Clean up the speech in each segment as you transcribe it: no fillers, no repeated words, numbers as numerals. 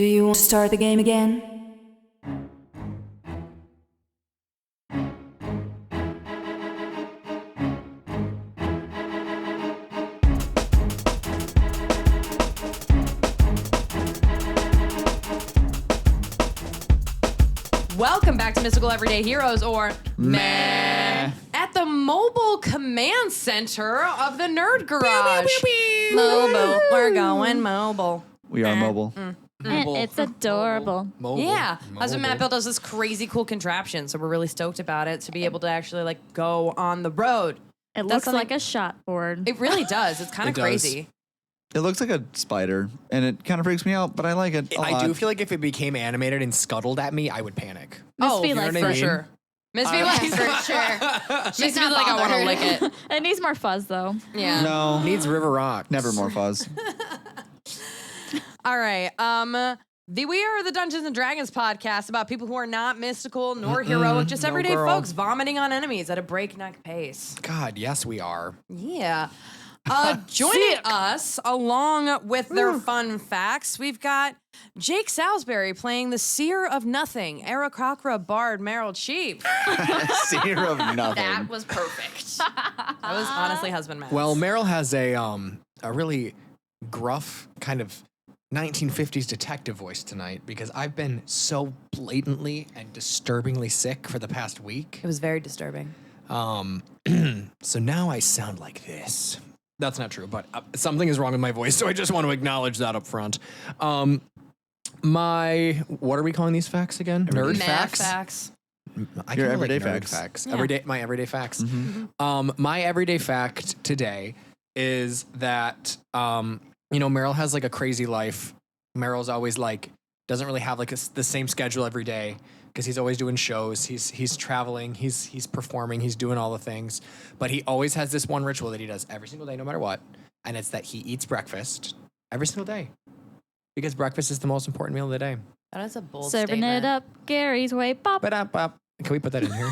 Do you want to start the game again? Welcome back to Mystical Everyday Heroes, or Meh. at the mobile command center of the Nerd Garage. Mobile. We're going mobile. We are mobile. It's adorable. Mobile. Yeah, husband Matt built us this crazy cool contraption, so we're really stoked about it to be able to actually like go on the road. It looks like a shot board. It really does. It's kind of crazy. It looks like a spider, and it kind of freaks me out, but I like it a lot. I do feel like if it became animated and scuttled at me, I would panic. Oh, Misphi likes what I for mean? sure. Misphi likes for sure. She's not like, I want to lick it. It needs more fuzz, though. Yeah. No, Needs River Rocks. never more fuzz. All right. We are the Dungeons and Dragons podcast about people who are not mystical nor heroic, just no everyday girl. folks vomiting on enemies at a breakneck pace. God, yes, we are. Yeah. Joining us, along with their fun facts, we've got Jake Salisbury playing the Seer of Nothing, Eric Cockra, Bard, Meryl, Cheep. Seer of nothing. That was perfect. That was honestly husband Matt. Well, Meryl has a really gruff kind of 1950s detective voice tonight because I've been so blatantly and disturbingly sick for the past week. It was very disturbing. So now I sound like this. That's not true, but something is wrong with my voice, so I just want to acknowledge that up front. What are we calling these facts again? Nerd Math facts? I Your kinda everyday nerd facts. Yeah. My everyday facts. Mm-hmm. My everyday fact today is that, Meryl has like a crazy life. Meryl's always like, doesn't really have like the same schedule every day because he's always doing shows. He's traveling, he's performing, he's doing all the things. But he always has this one ritual that he does every single day, no matter what. And it's that he eats breakfast every single day because breakfast is the most important meal of the day. That is a bold Serving statement. it up Gary's way. Pop. Can we put that in here?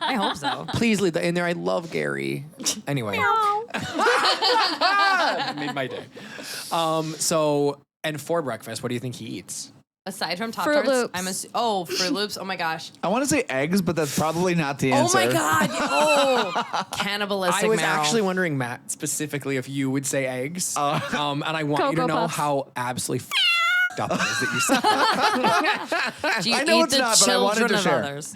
I hope so. Please leave that in there. I love Gary. Anyway. Made my day. And for breakfast, what do you think he eats? Aside from Top Fruit Tarts, Loops. Fruit Loops. Oh my gosh. I want to say eggs, but that's probably not the answer. Oh my god. Oh, cannibalistic. I was Meryl. actually wondering, Matt, specifically if you would say eggs. And I want you to Cocoa know Puffs. how absolutely up it is that you said. Do you I know eat it's the not, but I wanted children to of share. others?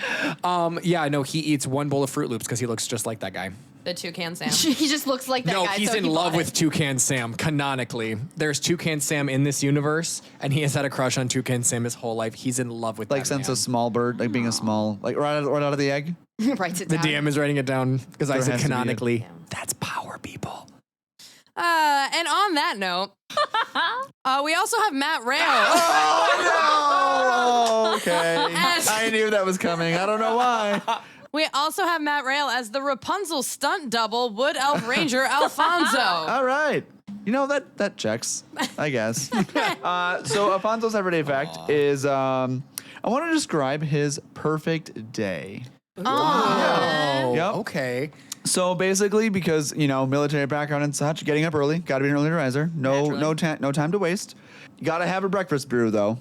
Yeah, no, he eats one bowl of Fruit Loops because he looks just like that guy. The Toucan Sam. He just looks like that No, guy. he's so in he love bought with it. Toucan Sam, canonically. There's Toucan Sam in this universe, and he has had a crush on Toucan Sam his whole life. He's in love with Like that sense man. of small bird, like being a small, like right out of the egg. Writes it The down. DM is writing it down because I There said has to be a- canonically. That's power, people. And on that note, we also have Matt Rail. Oh, okay. As- I knew that was coming. I don't know why. We also have Matt Rail as the Rapunzel stunt double, Wood Elf Ranger Alfonso. All right. You know, that checks, I guess. So Alfonso's everyday fact is I want to describe his perfect day. Oh, Yep. okay. So basically, because, military background and such, getting up early, got to be an early riser. No time to waste. You got to have a breakfast brew, though.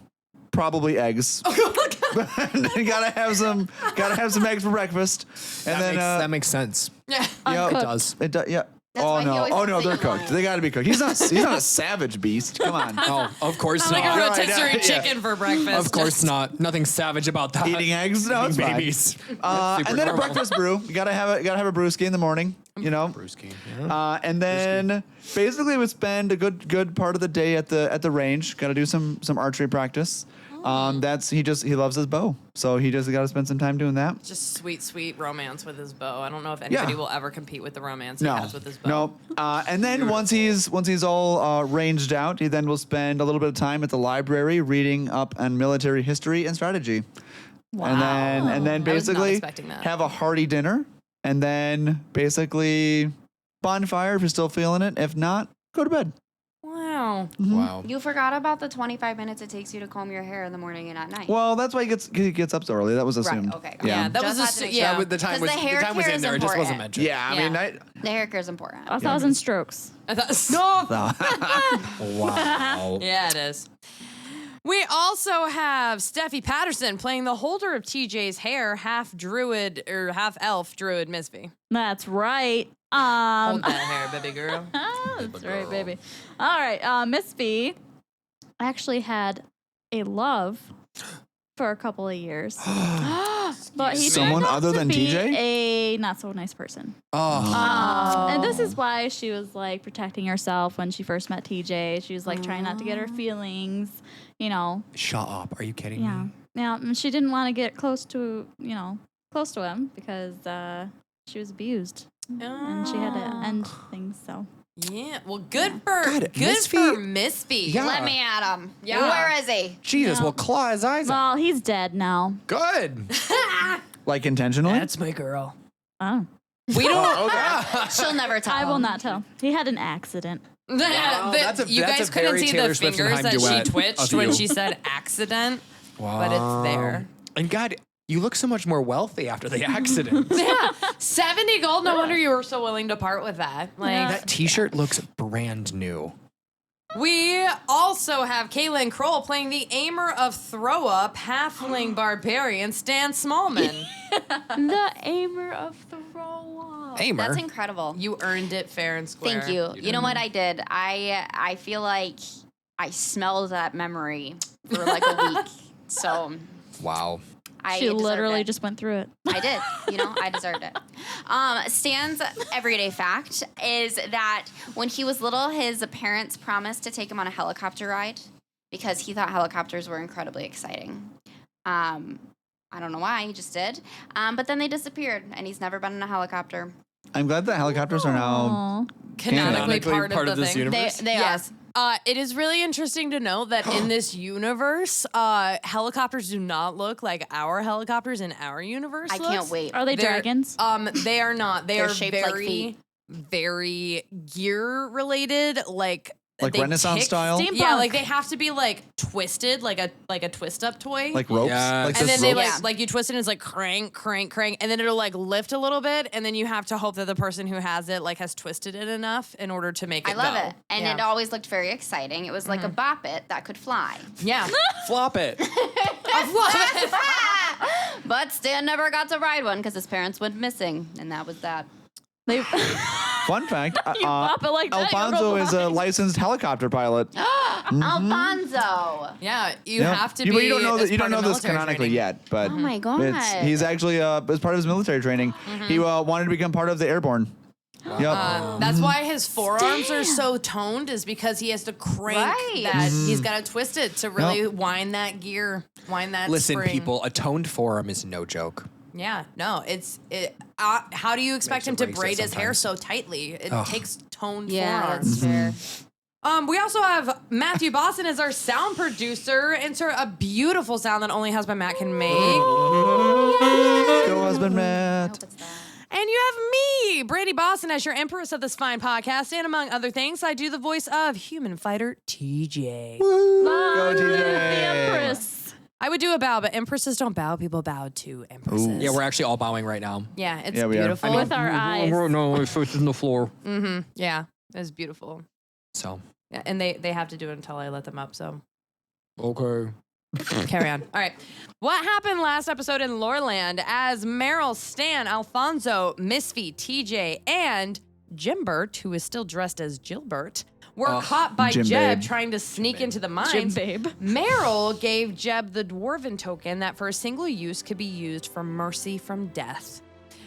Probably eggs. You gotta have some eggs for breakfast. And That makes sense. Yeah. It does. It does, yeah. That's why he always Oh no, sings they're along. cooked. They gotta be cooked. He's not a savage beast. Come on. Oh, of course Like a not. rotisserie yeah. chicken for breakfast. Of course not. Nothing savage about that. Eating eggs? No, it's Eating fine. babies. And Super then a normal. breakfast brew. You gotta have a brewski in the morning. Brewski. Yeah. And then basically we spend a good part of the day at the range. Got to do some archery practice. He loves his bow, so he just got to spend some time doing that. Just sweet romance with his bow. I don't know if anybody will ever compete with the romance he No, has with his bow. no. And then once he's all ranged out, he then will spend a little bit of time at the library reading up on military history and strategy. Wow. And then I was not basically expecting that. have a hearty dinner, and then basically bonfire if you're still feeling it. If not, go to bed. Wow. Wow. You forgot about the 25 minutes it takes you to comb your hair in the morning and at night. Well, that's why he gets up so early. That was assumed. Right, okay. Yeah, that Just was had to make yeah. sure. The time 'Cause was the hair in care is there. It just wasn't important. mentioned. Yeah, I mean, The hair care is important. 1,000 strokes. I thought, no. Wow. Yeah, it is. We also have Stephie Patterson playing the holder of TJ's hair, half druid or half elf druid Misphi. That's right. Hold that hair, baby girl. That's right, baby. All right, Misphi actually had a love for a couple of years. But he Someone turned out other to than be TJ? a not so nice person. And this is why she was like protecting herself when she first met TJ. She was like trying not to get her feelings, you know. Shut up. Are you kidding Yeah. me? Yeah, and she didn't want to get close to him because she was abused. And she had to end things, so. Yeah, well, good for Misphi- Misphi. Yeah. Let me at him. Yeah. Where is he? Jesus, No. well, claw his eyes out. Well, he's dead now. Good. Like intentionally? That's my girl. Oh. We don't. She'll never tell I will him. not tell. He had an accident. You that's a guys couldn't very see Taylor the Swift and fingers Haim that she duet twitched of when you. she said accident, but it's there. And God, you look so much more wealthy after the accident. Yeah, 70 gold. No wonder you were so willing to part with that. Like, That t-shirt looks brand new. we also have Kailyn Kroll playing the aimer of throw up, halfling barbarian Stan Smallman. The aimer of the roll. Aimer. That's incredible. You earned it fair and square. Thank you. You know what I did? I feel like I smelled that memory for like a week. So Wow. I She deserved literally it. just went through it. I did. I deserved it. Stan's everyday fact is that when he was little, his parents promised to take him on a helicopter ride because he thought helicopters were incredibly exciting. I don't know why, he just did. But then they disappeared, and he's never been in a helicopter. I'm glad that helicopters are now. Aw. Canonically part of the this thing. universe. They Yes. It is really interesting to note that in this universe, helicopters do not look like our helicopters in our universe. I can't wait. Are they They're- dragons? They are not. They They're are shaped like very, feet. very gear related. Like they Renaissance tick- style? Yeah, like they have to be like twisted, like a twist up toy. Like ropes? Yeah. Like and this then they ropes? like you twist it and it's like crank, crank, crank, and then it'll like lift a little bit, and then you have to hope that the person who has it like has twisted it enough in order to make it I love go. it. And Yeah. it always looked very exciting. It was like a bop it that could fly. Yeah. Flop it. But Stan never got to ride one because his parents went missing, and that was that. They Fun fact, bop it like that, you'll Alfonso go is a licensed helicopter pilot. Alfonso. Yeah, you Yep. have to You- be. but you don't know as that. You don't part know of this military canonically training. yet, but Oh my God. he's actually as part of his military training. He wanted to become part of the airborne. Yep. That's why his forearms are so toned, is because he has to crank Right. that. He's got to twist it to really wind that gear, wind that Listen, spring. people, a toned forearm is no joke. Yeah, no, it's it. How do you expect him Makes or to breaks it braid his hair sometimes. so tightly? It takes toned Yeah, forearms. that's fair. We also have Matthew Bostian as our sound producer. Insert a beautiful sound that only Husband Matt can make. Go husband Matt. Hope it's that. And you have me, Brandy Bostian, as your Empress of this fine podcast. And among other things, I do the voice of human fighter TJ. Go TJ. The Empress. I would do a bow, but Empresses don't bow. People bow to Empresses. Ooh. Yeah, we're actually all bowing right now. Yeah, it's Yeah, we are. beautiful. With our eyes. No, my foot is on the floor. Yeah, it's beautiful. So, Yeah, and they have to do it until I let them up, so okay. carry on. All right. What happened last episode in Loreland as Meryl, Stan, Alfonso, Misphi, TJ, and Jimbert, who is still dressed as Gilbert, were caught by Jim Jeb Babe. trying to sneak into the Jim mines. Babe. Meryl gave Jeb the dwarven token that for a single use could be used for mercy from death.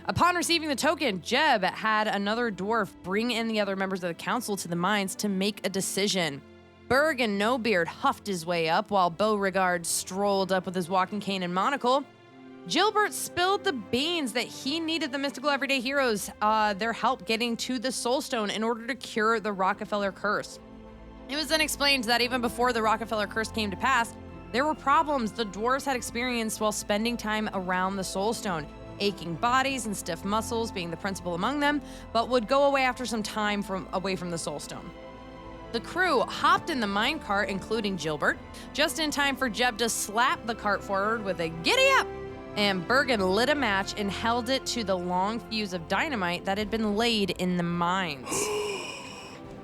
Upon receiving the token, Jeb had another dwarf bring in the other members of the council to the mines to make a decision. Berg and No-Beard huffed his way up while Beauregard strolled up with his walking cane and monocle. Gilbert spilled the beans that he needed the mystical everyday heroes their help getting to the Soul Stone in order to cure the Rockefeller curse. It was then explained that even before the Rockefeller curse came to pass, there were problems the dwarves had experienced while spending time around the Soul Stone. Aching bodies and stiff muscles being the principal among them, but would go away after some time away from the Soul Stone. The crew hopped in the mine cart, including Gilbert, just in time for Jeb to slap the cart forward with a giddy up, and Bergen lit a match and held it to the long fuse of dynamite that had been laid in the mines.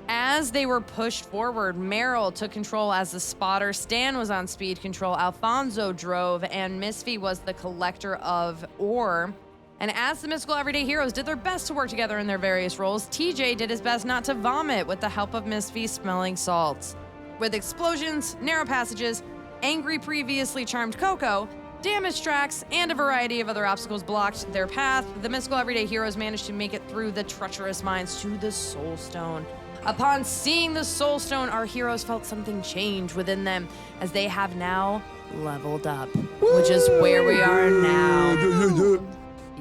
As as they were pushed forward, Meryl took control as the spotter, Stan was on speed control, Alfonzo drove, and Misphi was the collector of ore. And as the mystical everyday heroes did their best to work together in their various roles, TJ did his best not to vomit with the help of Misphi smelling salts. With explosions, narrow passages, angry previously charmed Coco, damaged tracks, and a variety of other obstacles blocked their path, the mystical everyday heroes managed to make it through the treacherous mines to the Soul Stone. Upon seeing the Soul Stone, our heroes felt something change within them as they have now leveled up, which is where we are now.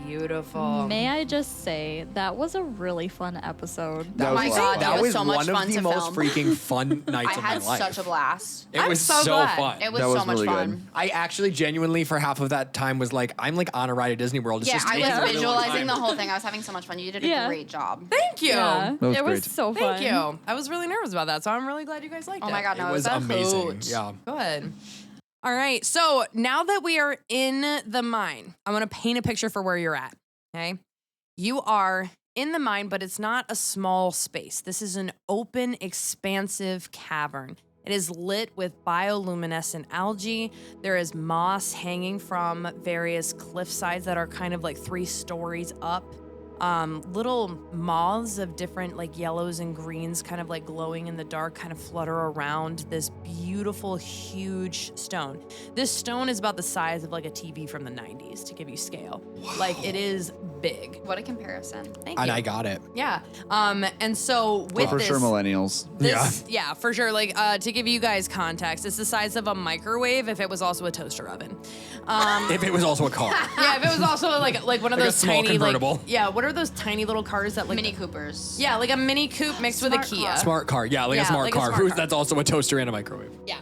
Beautiful. May I just say that was a really fun episode. Oh my God, that it was so much one of fun the to most film. freaking fun nights I of my had life. such a blast. It was so so glad. fun. It was That so was much really fun. good. I actually genuinely for half of that time was like, I'm like on a ride at Disney World. It's Yeah, just I taking a was really long visualizing time. the whole thing. I was having so much fun. You did a Yeah. great job. Thank you. Yeah, That was it was great. so fun. Thank you. I was really nervous about that, so I'm really glad you guys liked it. Oh my God, no, It was a amazing. hoot. Yeah. Good. All right. So now that we are in the mine, I want to paint a picture for where you're at. Okay. You are in the mine, but it's not a small space. This is an open, expansive cavern. It is lit with bioluminescent algae. There is moss hanging from various cliff sides that are kind of like 3 stories up. Little moths of different like yellows and greens kind of like glowing in the dark kind of flutter around this beautiful, huge stone. This stone is about the size of like a TV from the 90s to give you scale. Wow. Like it is big. What a comparison. Thank And you. I got it. Yeah. And so with Well, for this, sure, millennials. yeah, for sure. Like to give you guys context, it's the size of a microwave if it was also a toaster oven. If it was also a car. Yeah, if it was also like one of Like a those small tiny convertible. like yeah, what are those tiny little cars that like Mini Coopers. Yeah, like a Mini Coupe mixed with a Smart Kia. car. Smart car. Yeah, like Yeah, a smart like a car. smart car. That's also a toaster and a microwave. Yeah.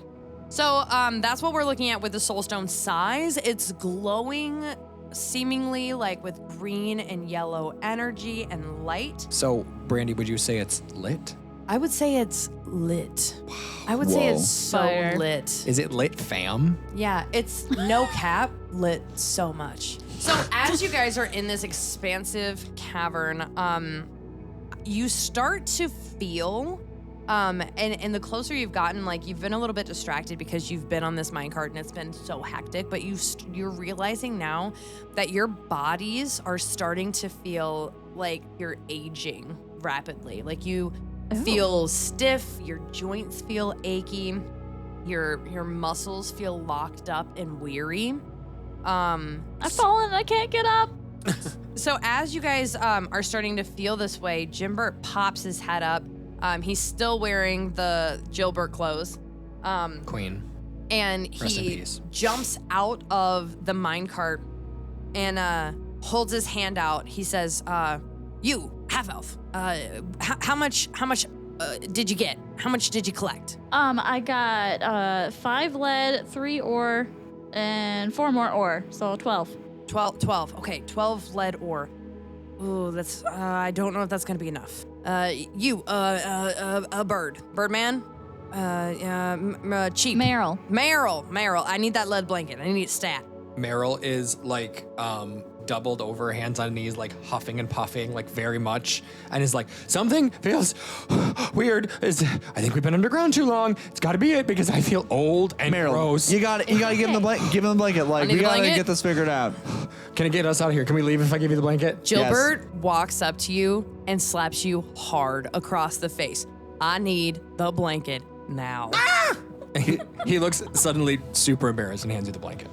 So that's what we're looking at with the Soulstone size. It's glowing seemingly like with green and yellow energy and light. So, Brandy, would you say it's lit? I would say it's lit. I would say Whoa. it's so Fire. lit. Is it lit, fam? Yeah, it's no cap, lit so much. So as you guys are in this expansive cavern, you start to feel, and the closer you've gotten, like you've been a little bit distracted because you've been on this minecart and it's been so hectic, but you're realizing now that your bodies are starting to feel like you're aging rapidly. Like you feel stiff, your joints feel achy, your muscles feel locked up and weary. I've fallen. I can't get up. So as you guys are starting to feel this way, Jimbert pops his head up. He's still wearing the Gilbert clothes. Queen. And Rest in he peace. jumps out of the minecart and holds his hand out. He says, you, half-elf, how much did you get? How much did you collect? I got 5 lead, 3 ore, and 4 more ore, so 12. 12. Okay, 12 lead ore. Ooh, that's, I don't know if that's gonna be enough. You, a bird. Birdman? Cheep. Meryl. I need that lead blanket. I need it stat. Meryl is like doubled over, hands on knees, like huffing and puffing, like very much, and is like, something feels weird. I think we've been underground too long. It's got to be it because I feel old and gross. You gotta give him the give him the blanket. Like need we the gotta blanket? get this figured out. Can I get us out of here? Can we leave if I give you the blanket? Gilbert walks up to you and slaps you hard across the face. I need the blanket now. He looks suddenly super embarrassed and hands you the blanket.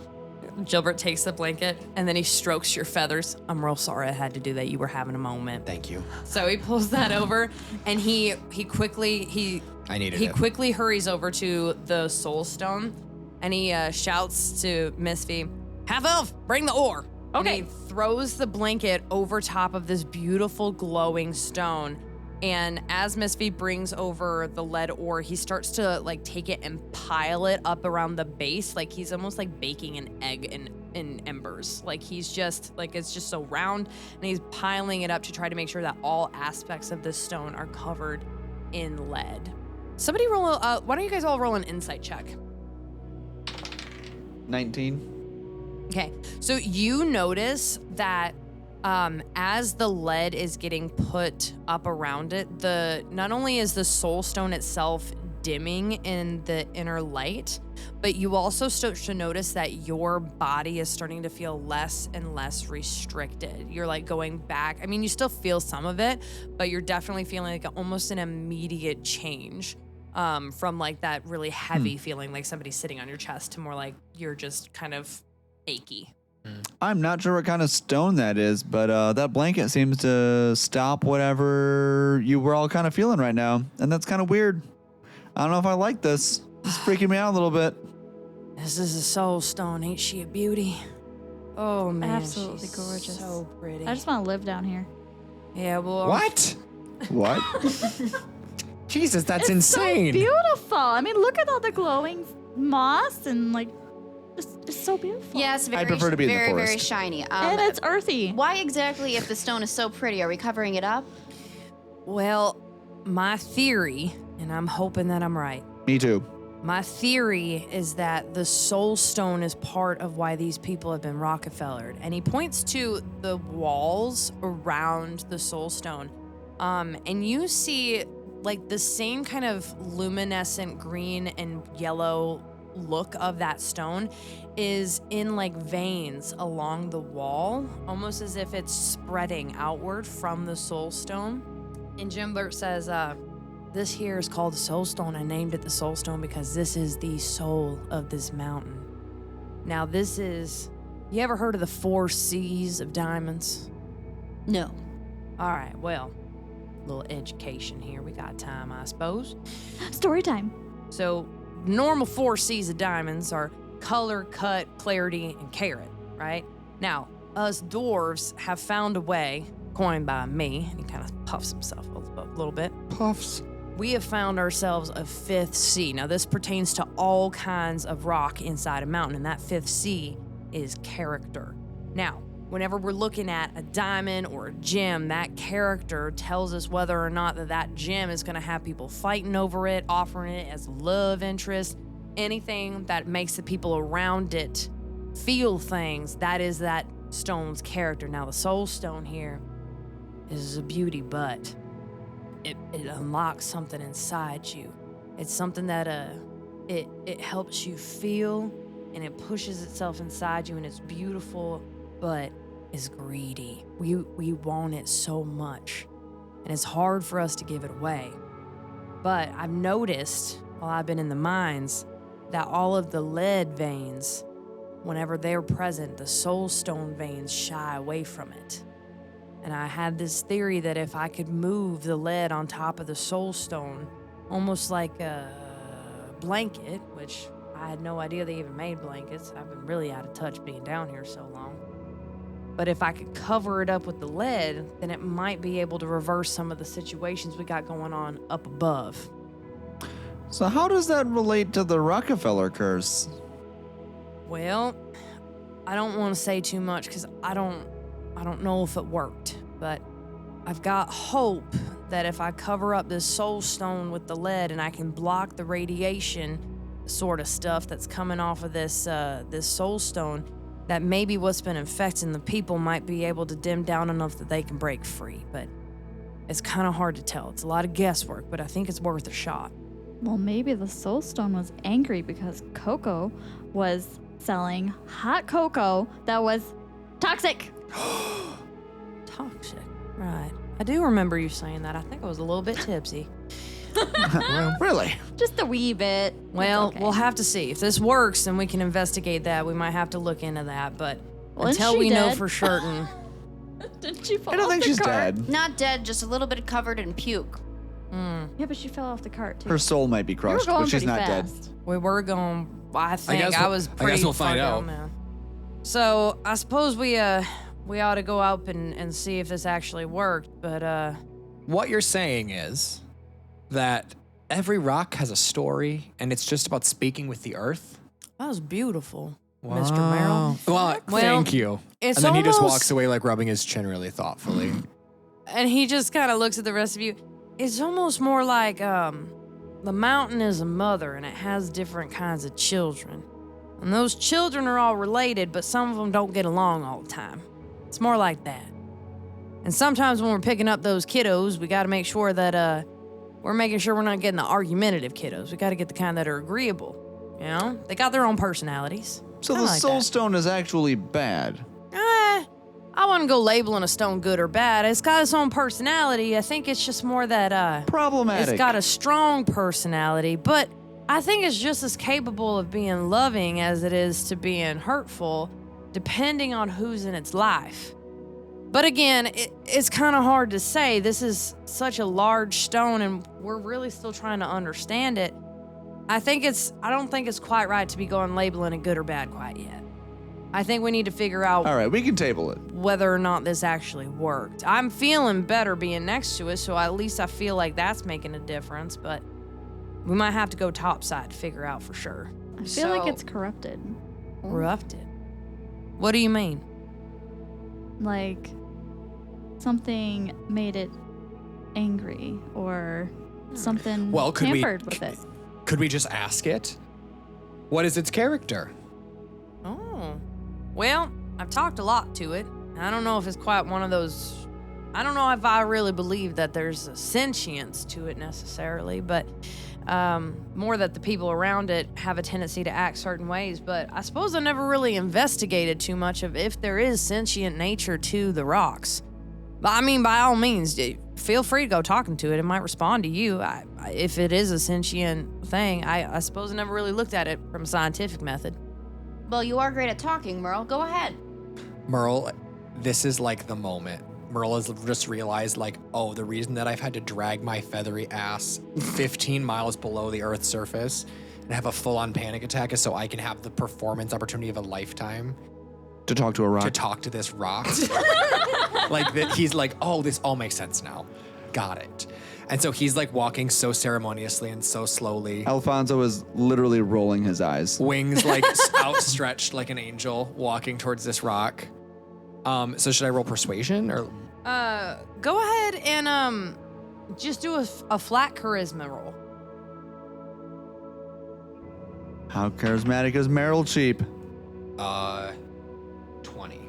Gilbert takes the blanket and then he strokes your feathers. I'm real sorry I had to do that. You were having a moment. Thank you. So he pulls that over and he quickly I needed he it. quickly hurries over to the soul stone and he shouts to Misphi, half elf, bring the ore. Okay. And he throws the blanket over top of this beautiful glowing stone. And as Misphi brings over the lead ore, he starts to like take it and pile it up around the base. Like he's almost like baking an egg in embers. Like he's just like, it's just so round and he's piling it up to try to make sure that all aspects of this stone are covered in lead. Somebody roll, why don't you guys all roll an insight check? 19. Okay, so you notice that As the lead is getting put up around it, not only is the soul stone itself dimming in the inner light, but you also start to notice that your body is starting to feel less and less restricted. You're like going back. I mean, you still feel some of it, but you're definitely feeling like almost an immediate change from like that really heavy feeling like somebody's sitting on your chest to more like you're just kind of achy. I'm not sure what kind of stone that is, but that blanket seems to stop whatever you were all kind of feeling right now. And that's kind of weird. I don't know if I like this. It's freaking me out a little bit. This is a soul stone. Ain't she a beauty? Oh, man. Absolutely she's gorgeous. So pretty. I just want to live down here. Yeah, well. What? What? Jesus, that's It's insane. so beautiful. I mean, look at all the glowing moss and like, it's so beautiful. Yes, very, prefer to be in the very, very forest. shiny. And it's earthy. Why exactly, if the stone is so pretty, are we covering it up? Well, my theory, and I'm hoping that I'm right. Me too. My theory is that the soul stone is part of why these people have been Rockefellered. And he points to the walls around the soul stone. And you see like the same kind of luminescent green and yellow look of that stone is in like veins along the wall, almost as if it's spreading outward from the soul stone. And Jimbert says, this here is called the Soul Stone. I named it the Soul Stone because this is the soul of this mountain. Now, this is... You ever heard of the 4 C's of diamonds? No. All right, well, a little education here. We got time, I suppose. Story time. So, normal 4 C's of diamonds are color, cut, clarity, and carat, right? Now, us dwarves have found a way, coined by me, and he kind of puffs himself a little bit. Puffs. We have found ourselves a 5th C. Now, this pertains to all kinds of rock inside a mountain, and that 5th C is character. Now, whenever we're looking at a diamond or a gem, that character tells us whether or not that gem is going to have people fighting over it, offering it as love interest, anything that makes the people around it feel things, that is that stone's character. Now, the soul stone here is a beauty, but it unlocks something inside you. It's something that it helps you feel, and it pushes itself inside you, and it's beautiful, but is greedy. We want it so much, and it's hard for us to give it away. But I've noticed while I've been in the mines that all of the lead veins, whenever they're present, the soul stone veins shy away from it. And I had this theory that if I could move the lead on top of the soul stone, almost like a blanket, which I had no idea they even made blankets. I've been really out of touch being down here so long. But if I could cover it up with the lead, then it might be able to reverse some of the situations we got going on up above. So how does that relate to the Rockefeller curse? Well, I don't want to say too much because I don't know if it worked, but I've got hope that if I cover up this soul stone with the lead and I can block the radiation sort of stuff that's coming off of this soul stone, that maybe what's been infecting the people might be able to dim down enough that they can break free. But it's kind of hard to tell. It's a lot of guesswork, but I think it's worth a shot. Well, maybe the soul stone was angry because Coco was selling hot cocoa that was toxic. Toxic, right. I do remember you saying that. I think I was a little bit tipsy. Really? Just a wee bit. Well, It's okay. we'll have to see. If this works, then we can investigate that. We might have to look into that, but Well, until she we know did. for certain. Didn't she fall I don't off think the she's cart? dead. Not dead, just a little bit covered in puke. Yeah, but she fell off the cart too. Her soul might be You were crushed, going but she's pretty not dead. fast. We were going. I think guess I we'll- was I pretty. guess we'll find fucked out. up, man. So I suppose we ought to go up and see if this actually worked. But What you're saying is that every rock has a story, and it's just about speaking with the earth. that was beautiful, Mr. Meryl. Well, thank you. It's And then he just almost- walks away, like rubbing his chin really thoughtfully. And he just kind of looks at the rest of you. It's almost more like the mountain is a mother, and it has different kinds of children. And those children are all related, but some of them don't get along all the time. It's more like that. And sometimes when we're picking up those kiddos, we got to make sure that we're making sure we're not getting the argumentative kiddos. We got to get the kind that are agreeable. You know, they got their own personalities. So Kinda the like soul that. stone is actually bad. I wouldn't go labeling a stone good or bad. It's got its own personality. I think it's just more that Problematic. it's got a strong personality, but I think it's just as capable of being loving as it is to being hurtful, depending on who's in its life. But again, it's kind of hard to say. This is such a large stone, and we're really still trying to understand it. I don't think it's quite right to be going labeling it good or bad quite yet. I think we need to figure out All right, we can table it. whether or not this actually worked. I'm feeling better being next to it, so at least I feel like that's making a difference, but we might have to go topside to figure out for sure. I feel like it's corrupted. Corrupted? What do you mean? Like something made it angry or something Well, could we- tampered with it. Could we just ask it? What is its character? Oh. Well, I've talked a lot to it. I don't know if it's quite one of those. I don't know if I really believe that there's a sentience to it necessarily, but more that the people around it have a tendency to act certain ways. But I suppose I never really investigated too much of if there is sentient nature to the rocks. But I mean, by all means, feel free to go talking to it. It might respond to you. If it is a sentient thing, I suppose I never really looked at it from a scientific method. Well, you are great at talking, Meryl. Go ahead. Meryl, this is like the moment. Meryl has just realized, like, oh, the reason that I've had to drag my feathery ass 15 miles below the Earth's surface and have a full-on panic attack is so I can have the performance opportunity of a lifetime To talk to a rock. to talk to this rock. Like, that he's like, oh, this all makes sense now. Got it. And so he's like walking so ceremoniously and so slowly. Alfonzo is literally rolling his eyes. Wings like outstretched like an angel walking towards this rock. So should I roll persuasion or? Go ahead and just do a flat charisma roll. How charismatic is Meryl Cheep? 20.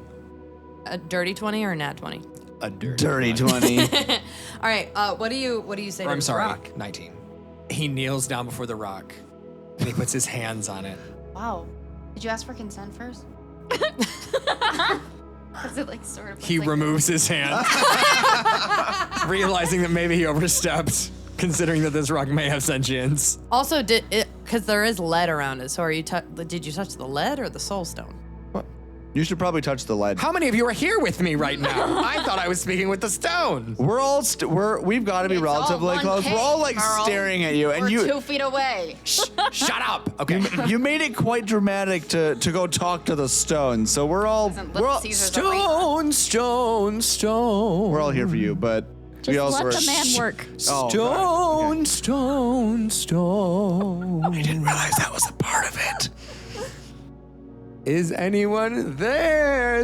A dirty 20 or a nat 20? A Dirty 20. All right. What do you say? Or to I'm this sorry, rock? 19. He kneels down before the rock and he puts his hands on it. Wow. Did you ask for consent first? Is it like sort of? He like, removes his hand, realizing that maybe he overstepped, considering that this rock may have sentience. Also, because there is lead around it. So did you touch the lead or the soul stone? You should probably touch the lead. How many of you are here with me right now? I thought I was speaking with the stone. We're all we've got to be It's all relatively one close. We're all like cake, Meryl. staring at you, and We're you 2 feet away. Shut up. Okay. you made it quite dramatic to go talk to the stone. So we're all Caesar's a rape. Stone. we're all here for you, but Just we also let are, the man work. Oh, Stone, right. stone. I didn't realize that was a part of it. Is anyone there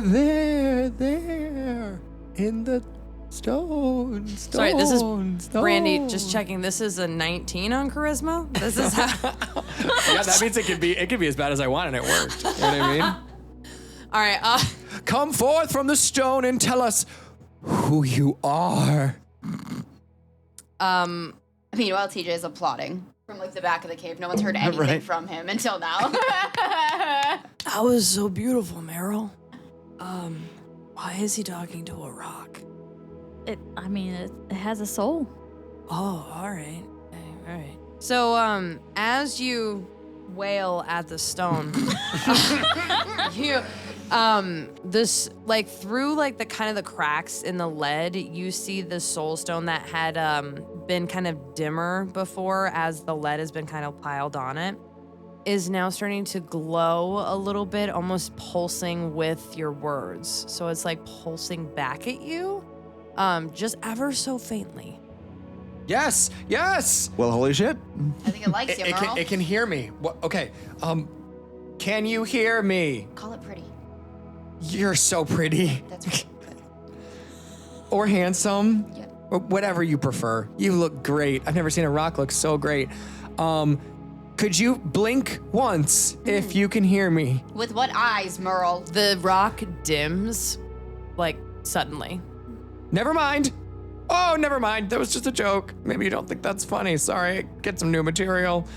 in the stone? Sorry, this is stone. Brandy. Just checking. This is a 19 on charisma. This is how. Yeah, that means it could be as bad as I want, and it worked. You know what I mean? All right. Come forth from the stone and tell us who you are. Meanwhile, TJ is applauding from like the back of the cave. No one's heard anything Right. from him until now. That was so beautiful, Meryl. Why is he talking to a rock? It has a soul. Oh, all right. Okay, all right. So, as you wail at the stone, this like through like the kind of the cracks in the lead, you see the soul stone that had been kind of dimmer before, as the lead has been kind of piled on it, is now starting to glow a little bit, almost pulsing with your words. So it's like pulsing back at you, just ever so faintly. Yes. Well, holy shit. I think it likes you, Meryl. It can hear me. Okay. Can you hear me? Call it pretty. You're so pretty. That's right. Or handsome. Yep. Or whatever you prefer. You look great. I've never seen a rock look so great. Could you blink once if you can hear me? With what eyes, Meryl? The rock dims, like suddenly. Never mind. Oh, never mind. That was just a joke. Maybe you don't think that's funny. Sorry. Get some new material.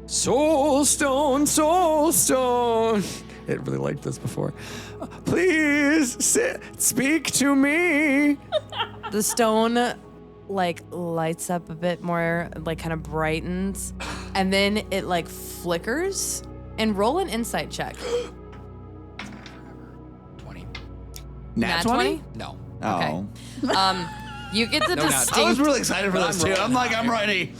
Soul Stone, Soul Stone. It really liked this before. Please speak to me. The stone like lights up a bit more, like kind of brightens, and then it like flickers. And roll an insight check. 20. Nat 20? No. Oh. Okay. You get the distinct. I was really excited for this too. I'm like, I'm ready.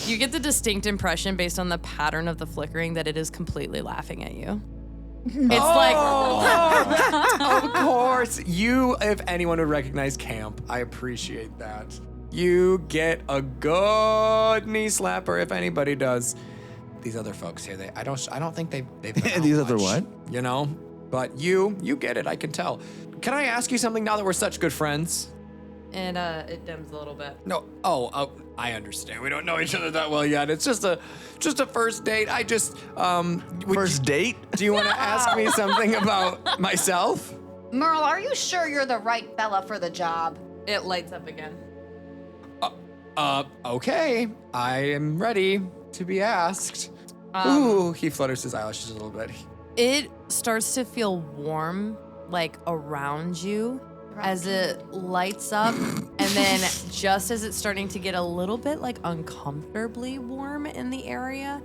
You get the distinct impression based on the pattern of the flickering that it is completely laughing at you. It's Of course. You, if anyone would recognize camp, I appreciate that. You get a good knee slapper if anybody does. These other folks here, I don't think they've been out These other much, what? You know? But you get it, I can tell. Can I ask you something now that we're such good friends? and it dims a little bit. No. Oh, I understand. We don't know each other that well yet. It's just a first date. I just First date? Do you want to ask me something about myself? Meryl, are you sure you're the right fella for the job? It lights up again. Okay. I am ready to be asked. Ooh, he flutters his eyelashes a little bit. It starts to feel warm, like around you, as it lights up, and then just as it's starting to get a little bit like uncomfortably warm in the area,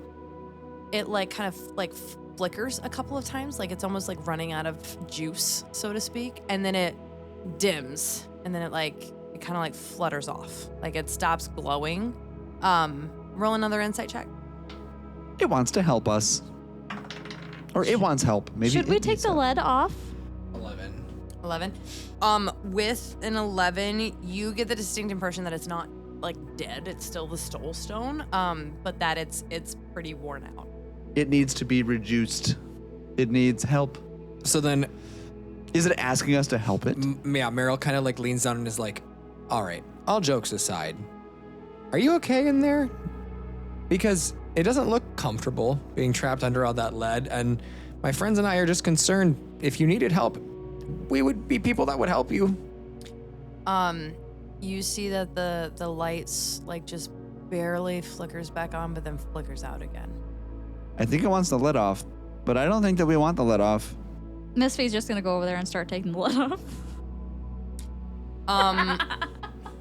it like kind of like flickers a couple of times, like it's almost like running out of juice, so to speak, and then it dims, and then it kind of like flutters off, like it stops glowing. Roll another insight check. It wants to help us. Or it wants help. Maybe. Should we take the lead off? 11. With an 11, you get the distinct impression that it's not like dead. It's still the soul stone, but that it's pretty worn out. It needs to be reduced. It needs help. So then, is it asking us to help it? Yeah, Meryl kind of like leans down and is like, all right, all jokes aside, are you okay in there? Because it doesn't look comfortable being trapped under all that lead, and my friends and I are just concerned if you needed help, we would be people that would help you. You see that the lights like just barely flickers back on, but then flickers out again. I think it wants the lid off, but I don't think that we want the lid off. Misphi's just gonna go over there and start taking the lid off.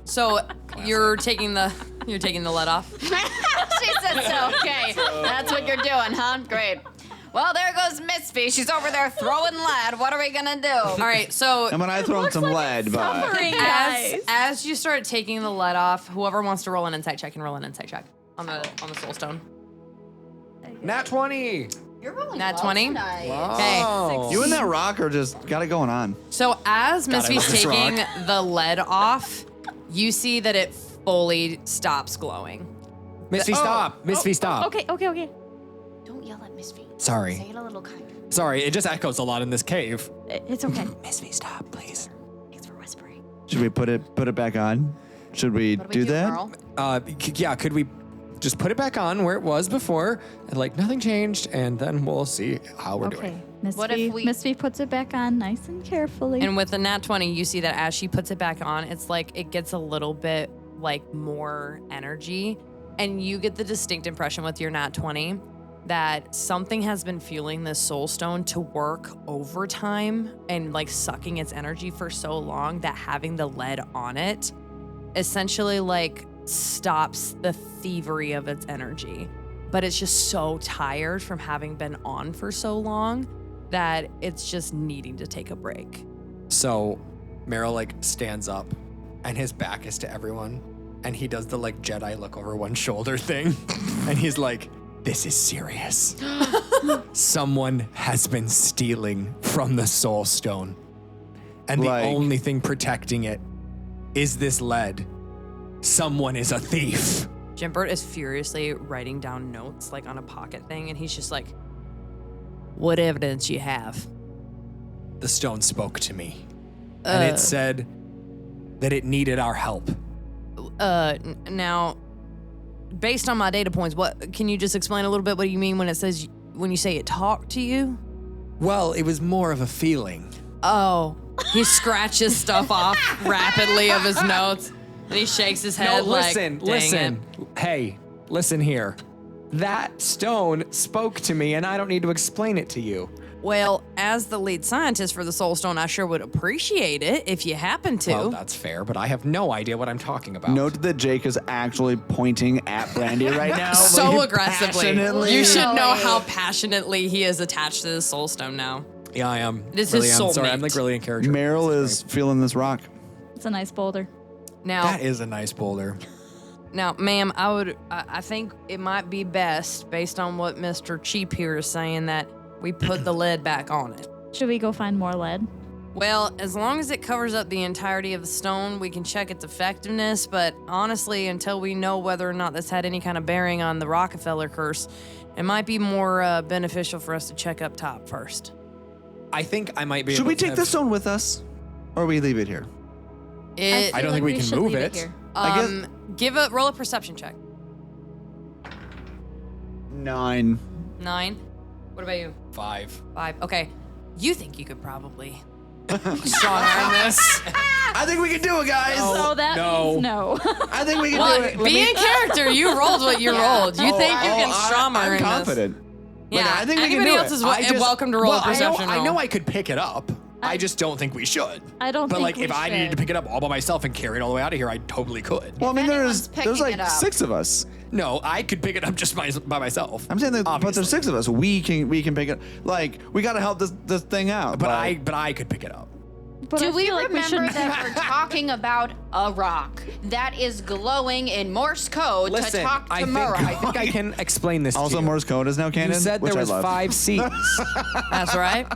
So you're taking the lead off. She said so. Okay, that's what you're doing, huh? Great. Well, there goes Misphi. She's over there throwing lead. What are we gonna do? All right, so And when I throw some lead, but as you start taking the lead off, whoever wants to roll an insight check can roll an insight check on the soul stone. Nat 20. You're rolling Nat well 20? tonight. Okay. you and that rock are just got it going on. So as Misphi's this taking rock. the lead off, you see that it fully stops glowing. Misphi, stop. Misphi, stop. Okay. Don't yell at Misphi. Sorry. Say it a little kinder. Sorry, it just echoes a lot in this cave. It's okay. Misphi, stop, please. Thanks for whispering. Should we put it back on? Should we What do that? Meryl? Yeah, could we just put it back on where it was before, and like nothing changed, and then we'll see how we're Okay. doing. What if we- Misphi puts it back on nice and carefully. And with the nat 20, you see that as she puts it back on, it's like it gets a little bit like more energy. And you get the distinct impression with your nat 20 that something has been fueling this soul stone to work overtime and like sucking its energy for so long that having the lead on it essentially like stops the thievery of its energy. But it's just so tired from having been on for so long that it's just needing to take a break. So Meryl like stands up, and his back is to everyone, and he does the like Jedi look over one shoulder thing, and he's like, "This is serious. Someone has been stealing from the Soul Stone, and the Like- only thing protecting it is this lead. Someone is a thief." Jimbert is furiously writing down notes like on a pocket thing, and he's just like, "What evidence you have?" The stone spoke to me, and it said that it needed our help. Now, based on my data points, what can you just explain a little bit what you mean when you say it talked to you? Well, it was more of a feeling. Oh, He scratches stuff off rapidly of his notes, and he shakes his head listen, like, dang it. Hey, listen here. That stone spoke to me, and I don't need to explain it to you. Well, as the lead scientist for the Soul Stone, I sure would appreciate it if you happen to. Well, that's fair, but I have no idea what I'm talking about. Note that Jake is actually pointing at Brandy right now. So like, aggressively. passionately. You should know how passionately he is attached to the Soul Stone now. Yeah, I am. It is really his am. soulmate. Sorry, I'm like really in character. Meryl is feeling this rock. It's a nice boulder. Now, That is a nice boulder. Now, ma'am, I think it might be best, based on what Mr. Cheep here is saying, that we put the lead back on it. Should we go find more lead? Well, as long as it covers up the entirety of the stone, we can check its effectiveness, but honestly, until we know whether or not this had any kind of bearing on the Rockefeller curse, it might be more beneficial for us to check up top first. I think I might be Should able we to take the stone with us? Or we leave it here? I don't think we can should move leave it. here. Roll a perception check. 9. 9. What about you? 5. 5. Okay. You think you could probably strong arm this? I think we can do it, guys. So that means no. I think we can Well, do it. be in character. You rolled what you rolled. You think you can strong arm I'm this? confident. Yeah. Like, I think we can Anybody do else it. is I just- welcome to roll well, a perception I roll. know I could pick it up. I just don't think we should. I don't But think like, we if I needed to should. pick it up all by myself and carry it all the way out of here, I totally could. Well, I mean, anyone's there's picking like it up. 6 of us. No, I could pick it up just by myself. I'm saying that, but obviously. there's 6 of us. We can pick it. Like, we got to help this thing out. But like, I could pick it up. But I Do we feel like remember shouldn't- that we're talking about a rock that is glowing in Morse code Listen, to talk to I Meryl? think I can explain this also to you. Morse code is now canon. You said which there was I love. 5 C's. That's right.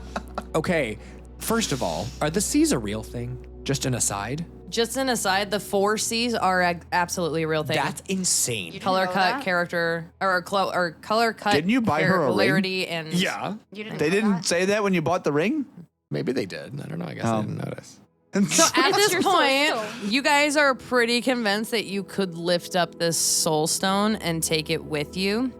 Okay, first of all, are the C's a real thing? Just an aside? Just an aside, the 4 C's are absolutely a real thing. That's insane. color know cut, that? character, or color cut. Didn't you buy her a ring? polarity and Yeah. You didn't They know didn't that? say that when you bought the ring? Maybe they did. I don't know. I guess I didn't notice. So at It's this your soul point, stone. you guys are pretty convinced that you could lift up this soul stone and take it with you.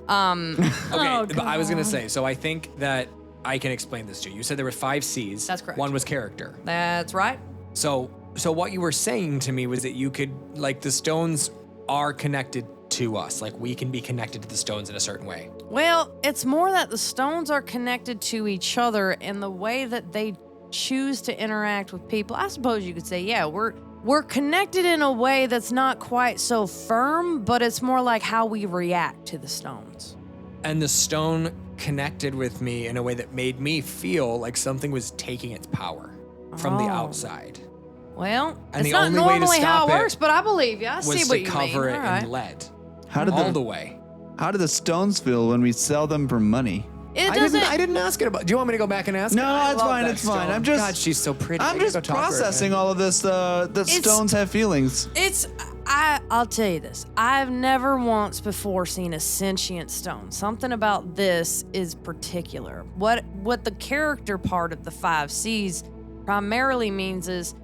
Okay, Oh, but I was gonna God. say, so I think that I can explain this to you. You said there were 5 C's. That's correct. 1 was character. That's right. So what you were saying to me was that you could, like, the stones are connected to us. Like, we can be connected to the stones in a certain way. Well, it's more that the stones are connected to each other in the way that they choose to interact with people. I suppose you could say, yeah, we're connected in a way that's not quite so firm, but it's more like how we react to the stones. And the stone connected with me in a way that made me feel like something was taking its power from the Oh. outside. Well, And it's the not only way to normally how stop it it works, but I believe you. I see Was what to you cover mean. it All right. in lead. How did all the the way. How do the stones feel when we sell them for money? It I doesn't. didn't ask it about. Do you want me to go back and ask? No, her? I it's love fine, that it's fine. stone. I'm just- God, she's so pretty. I'm I gotta just go talk to her, processing man. all of this. That stones have feelings. I'll tell you this. I've never once before seen a sentient stone. Something about this is particular. What the character part of the 5 C's primarily means is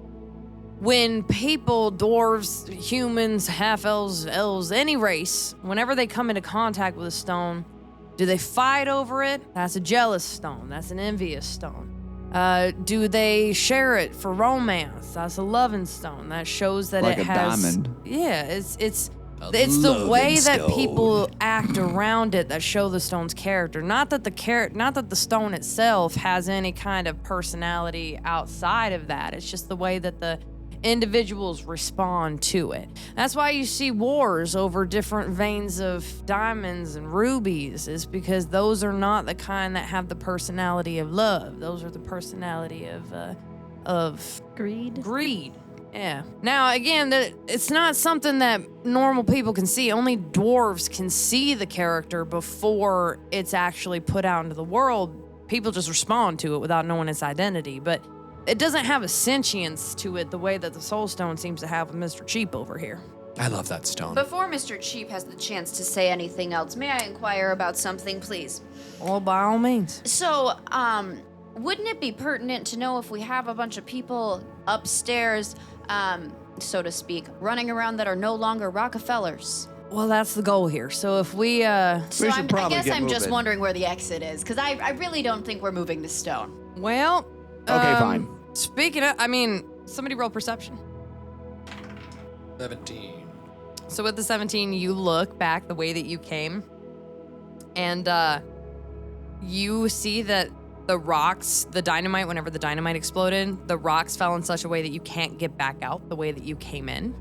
when people, dwarves, humans, half-elves, elves, any race, whenever they come into contact with a stone, do they fight over it? That's a jealous stone. That's an envious stone. Do they share it for romance? That's a loving stone. That shows that Like it a has. diamond. Yeah, it's the way that people act around it that show the stone's character. Not that the stone itself has any kind of personality outside of that. It's just the way that the individuals respond to it. That's why you see wars over different veins of diamonds and rubies, is because those are not the kind that have the personality of love. Those are the personality of Greed. Yeah. Now, again, it's not something that normal people can see. Only dwarves can see the character before it's actually put out into the world. People just respond to it without knowing its identity. But it doesn't have a sentience to it the way that the Soul Stone seems to have with Mr. Cheep over here. I love that stone. Before Mr. Cheep has the chance to say anything else, may I inquire about something, please? Well, by all means. So, wouldn't it be pertinent to know if we have a bunch of people upstairs, so to speak, running around that are no longer Rockefellers? Well, that's the goal here. So if we, So should I probably guess get I'm just moving. wondering where the exit is, because I really don't think we're moving the stone. well... Okay, fine. speaking of, somebody roll perception. 17. So with the 17, you look back the way that you came, and you see that the rocks, the dynamite, whenever the dynamite exploded, the rocks fell in such a way that you can't get back out the way that you came in.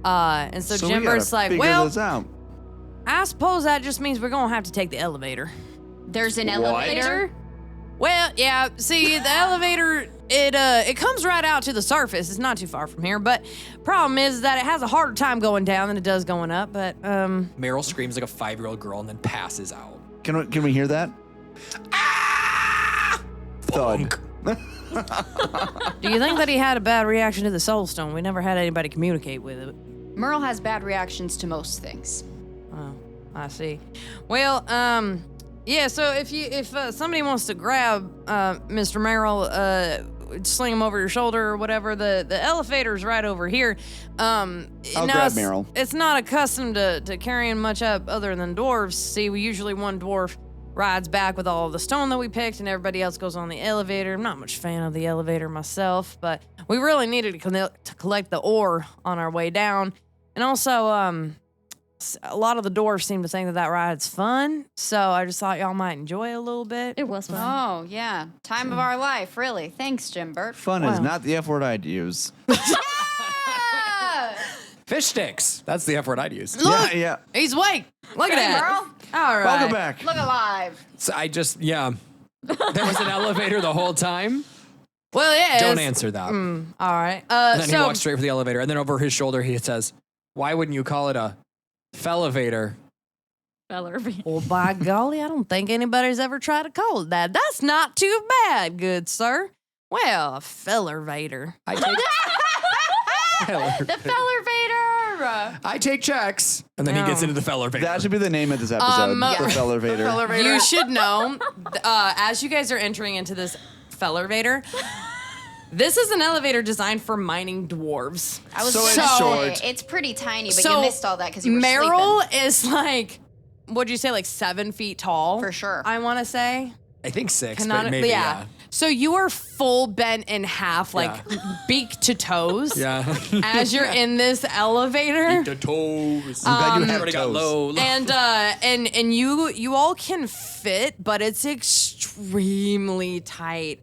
And so we gotta Jimbert's like, figure well, this out. I suppose that just means we're going to have to take the elevator. There's an elevator? Well, yeah, see, the elevator, it comes right out to the surface. It's not too far from here, but problem is that it has a harder time going down than it does going up, but, Meryl screams like a 5-year-old girl and then passes out. Can we hear that? Thud. do you think that he had a bad reaction to the soul stone? We never had anybody communicate with it. Merle has bad reactions to most things. Oh, I see. Well, yeah, so if somebody wants to grab Mr. Meryl, sling him over your shoulder or whatever, the elevator's right over here. I'll grab Meryl. It's not accustomed to carrying much up other than dwarves. See, we usually one dwarf rides back with all of the stone that we picked and everybody else goes on the elevator. I'm not much fan of the elevator myself, but we really needed to collect the ore on our way down. And also, a lot of the dwarves seem to think that ride's fun, so I just thought y'all might enjoy it a little bit. It was fun. Oh, yeah. Time of our life, really. Thanks, Jimbert. Fun is not the F word I'd use. Fish sticks. That's the F word I'd use. Look, Yeah. he's awake. Look at that. Merle, All right. Welcome back. look alive. So there was an elevator the whole time. Well, yeah. Don't it's- answer that. All right. And then he So walks straight for the elevator, and then over his shoulder he says, "Why wouldn't you call it a fellevator?" well, by golly, I don't think anybody's ever tried to call it that. That's not too bad, good sir. Well, a fellervator. I take The fellervator. I take checks, and then he gets into the fellevator. That should be the name of this episode. yeah. The Fellervator. You should know, as you guys are entering into this fellervator, this is an elevator designed for mining dwarves. I was So gonna it's say, short. it's pretty tiny, but So you missed all that because you were Meryl sleeping. is like, what'd you say, like 7 feet tall? For sure. I want to say. I think 6, but Canonically, maybe yeah. So you are full bent in half, like beak to toes. Yeah. As you're in this elevator. The toes. I'm glad you have Already got toes. low. And you all can fit, but it's extremely tight.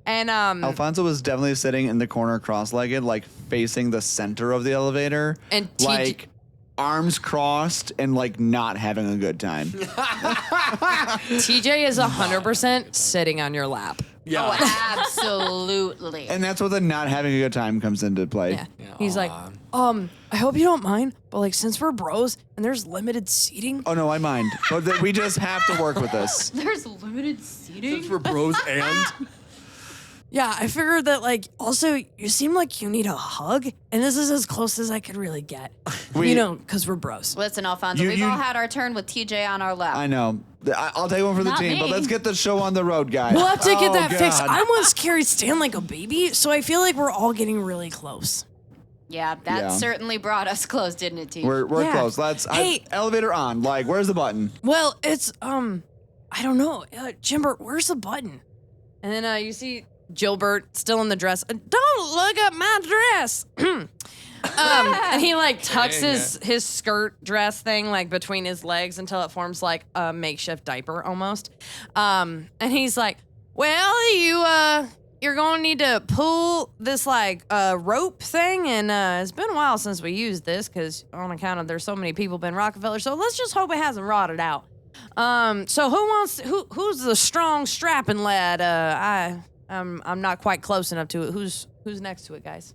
And Alfonso was definitely sitting in the corner cross-legged, like facing the center of the elevator. And like arms crossed and like not having a good time. TJ is 100% sitting on your lap. Yeah. Oh, absolutely. And that's where the not having a good time comes into play. Yeah. He's like, I hope you don't mind, but like since we're bros and there's limited seating. Oh no, I mind. But we just have to work with this. There's limited seating. For bros and Yeah, I figured that like also you seem like you need a hug, and this is as close as I could really get. Because we're bros. Listen, Alfonso, we've all had our turn with TJ on our lap. I know. I'll take one for the Not team, but me. let's get the show on the road, guys. We'll have to get Oh, that fixed. God. I once carried Stan like a baby, so I feel like we're all getting really close. Yeah, that Yeah. certainly brought us close, didn't it, TJ? We're Yeah. close. Hey. Elevator on. Like, where's the button? Well, it's I don't know, Jimbert, where's the button? And then you see Gilbert still in the dress. Don't look at my dress. And he like tucks his skirt dress thing like between his legs until it forms like a makeshift diaper almost. And he's like, well, you're gonna need to pull this like rope thing, and it's been a while since we used this because on account of there's so many people been Rockefeller. So let's just hope it hasn't rotted out. So who's the strong strapping lad? I'm not quite close enough to it. Who's next to it, guys?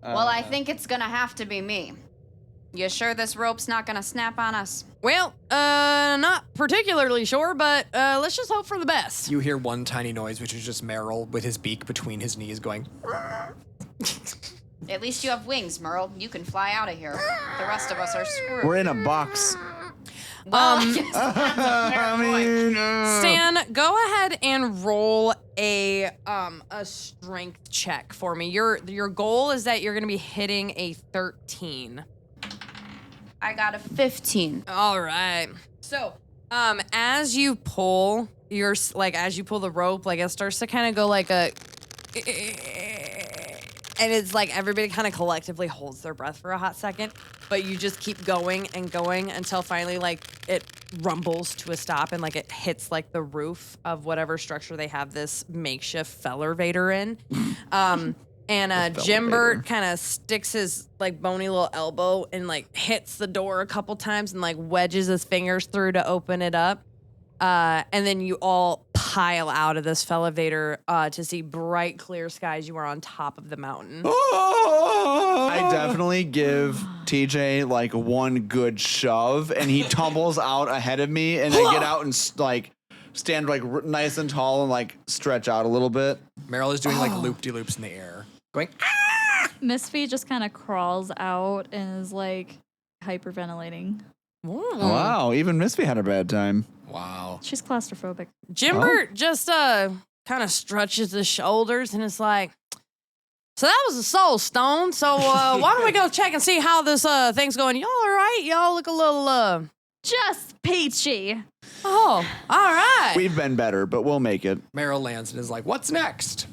Well, I think it's gonna have to be me. You sure this rope's not gonna snap on us? Well, not particularly sure, but let's just hope for the best. you hear one tiny noise, which is just Meryl with his beak between his knees going, At least you have wings, Merle. You can fly out of here. The rest of us are screwed. We're in a box. I mean, Stan, go ahead and roll a strength check for me. Your goal is that you're gonna be hitting a 13. I got a 15. All right. So, as you pull the rope, like it starts to kind of go like a And it's like everybody kind of collectively holds their breath for a hot second, but you just keep going and going until finally like it rumbles to a stop and like it hits like the roof of whatever structure they have this makeshift fellervator in. And Jimbert kind of sticks his like bony little elbow and like hits the door a couple times and like wedges his fingers through to open it up. And then you all pile out of this fellevator to see bright, clear skies. You are on top of the mountain. I definitely give TJ like one good shove, and he tumbles out ahead of me, and I get out and like stand like nice and tall and like stretch out a little bit. Meryl is doing like loop-de-loops in the air, going. Misphi just kind of crawls out and is like hyperventilating. Wow, even Misphi had a bad time. Wow. She's claustrophobic. Jimbert just kind of stretches his shoulders and is like, so that was a soul stone. So why don't we go check and see how this thing's going? Y'all all right? Y'all look a little Just peachy. Oh, all right. We've been better, but we'll make it. Meryl lands and is like, what's next?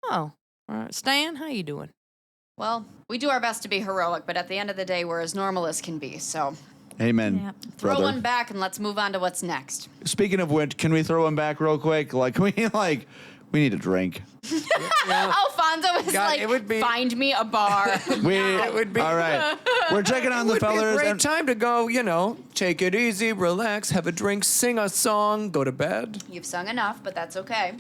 Oh, all right. Stan, how you doing? Well, we do our best to be heroic, but at the end of the day, we're as normal as can be. So Amen. Yep. throw brother. one back and let's move on to what's next. Speaking of which, can we throw one back real quick? Like, we need a drink. Alfonso is God, like, it would be- find me a bar. It would be. All right. We're checking on the Would be a fellers. great And time to go, take it easy, relax, have a drink, sing a song, go to bed. You've sung enough, but that's okay.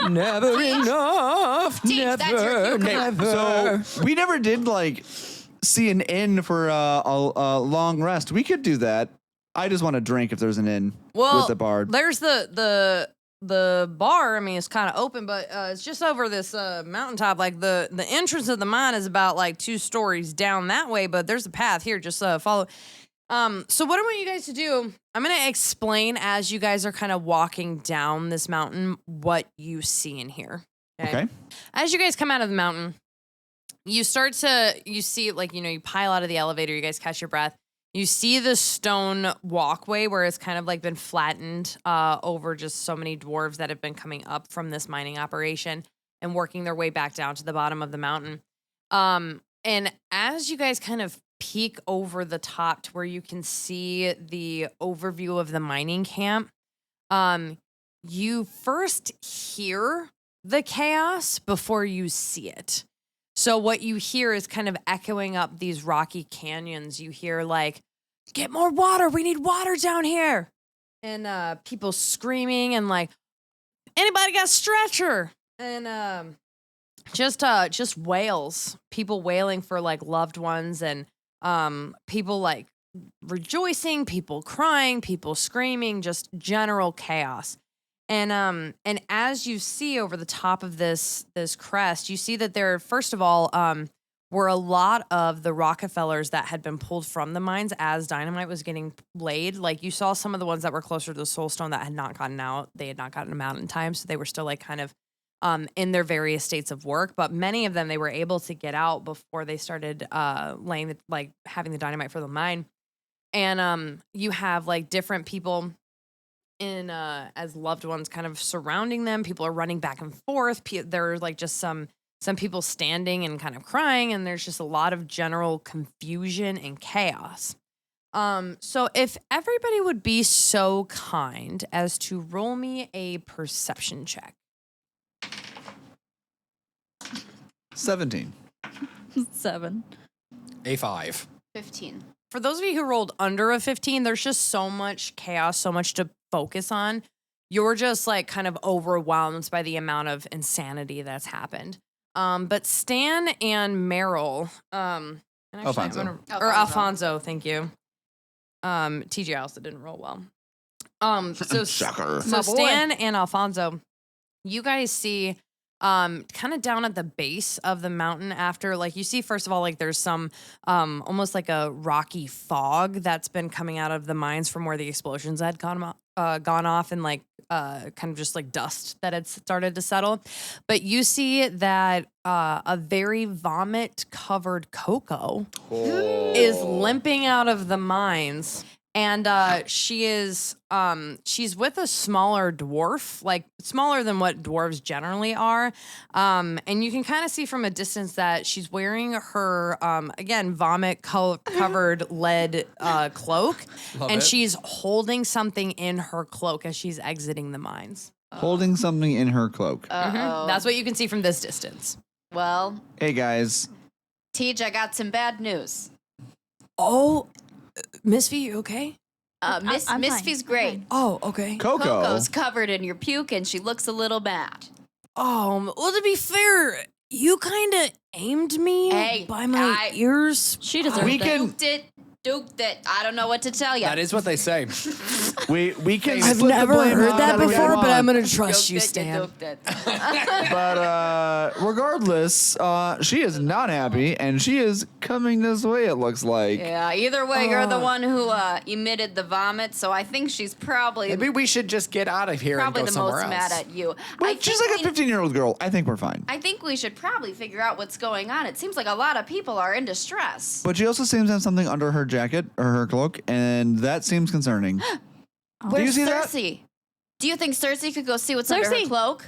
Never enough, Teach, that's your never, cue. never. so we never did like see an inn for a long rest. We could do that. I just want to drink if there's an inn with the bard. There's the bar. I mean, it's kind of open, but it's just over this mountaintop. Like the entrance of the mine is about like 2 stories down that way, but there's a path here. Just follow. So what I want you guys to do, I'm going to explain as you guys are kind of walking down this mountain what you see in here. Okay. As you guys come out of the mountain, you see like, you pile out of the elevator, you guys catch your breath. You see the stone walkway where it's kind of like been flattened over just so many dwarves that have been coming up from this mining operation and working their way back down to the bottom of the mountain. And as you guys kind of peek over the top to where you can see the overview of the mining camp, you first hear the chaos before you see it. So what you hear is kind of echoing up these rocky canyons. You hear like, get more water. We need water down here. And people screaming and like, anybody got a stretcher? And just wails. People wailing for like loved ones and people like rejoicing, people crying, people screaming, just general chaos. And as you see over the top of this crest, you see that there, first of all, were a lot of the Rockefellers that had been pulled from the mines as dynamite was getting laid. Like you saw some of the ones that were closer to the Soulstone that had not gotten out. They had not gotten them out in time, so they were still like kind of in their various states of work. But many of them, they were able to get out before they started having the dynamite for the mine. And you have like different people in as loved ones kind of surrounding them. People are running back and forth. There are like just some people standing and kind of crying, and there's just a lot of general confusion and chaos. So if everybody would be so kind as to roll me a perception check. 17. 7. A 5. 15. For those of you who rolled under a 15, there's just so much chaos, so much to focus on. You're just like kind of overwhelmed by the amount of insanity that's happened. But Stan and Meryl, and actually Alfonso. Alfonso, thank you. TJ also didn't roll well. Shocker. So Stan and Alfonso, you guys see kind of down at the base of the mountain after, like, you see, first of all, like there's some almost like a rocky fog that's been coming out of the mines from where the explosions had gone off, and like kind of just like dust that had started to settle. But you see that a very vomit covered Coco is limping out of the mines. And she's with a smaller dwarf, like smaller than what dwarves generally are. And you can kind of see from a distance that she's wearing her, again, vomit-covered lead cloak. And she's holding something in her cloak as she's exiting the mines. Holding something in her cloak. That's what you can see from this distance. Well, Hey, guys. Tej, I got some bad news. Oh, Misphi, you okay? I'm fine. Misphi's great. Oh, okay. Coco's covered in your puke and she looks a little bad. Well, to be fair, you kind of aimed me by my ears. She deserves We it. can- Duked it. I don't know what to tell you. That is what they say. We can I've split the never blame heard how that we before, but want. I'm going to trust you, Duked it, Stan. duked it. But regardless, she is not happy, and she is coming this way, it looks like. Yeah, either way, you're the one who emitted the vomit, so I think she's probably Maybe we should just get out of here probably and go the somewhere most else. mad at you. But she's like a 15-year-old girl. I think we're fine. I think we should probably figure out what's going on. It seems like a lot of people are in distress. But she also seems to have something under her jacket or her cloak, and that seems concerning. Where's you see that? Cersei? Do you think Cersei could go see what's under her Cersei. cloak?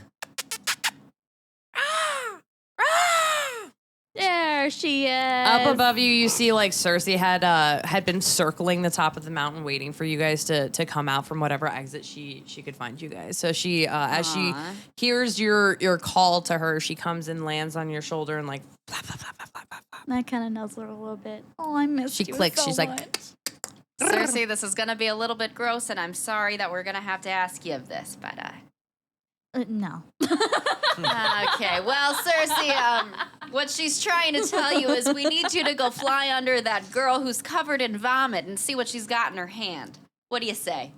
There she is. Up above you, you see like Cersei had been circling the top of the mountain, waiting for you guys to come out from whatever exit she could find you guys. So she, as she hears your call to her, she comes and lands on your shoulder and like, blah, blah, blah, blah, blah, blah, blah. I kind of nuzzle her a little bit. Oh, I missed She you clicks. so She's like, much. Cersei, this is gonna be a little bit gross, and I'm sorry that we're gonna have to ask you of this, but No. okay. Well, Cersei, what she's trying to tell you is we need you to go fly under that girl who's covered in vomit and see what she's got in her hand. What do you say?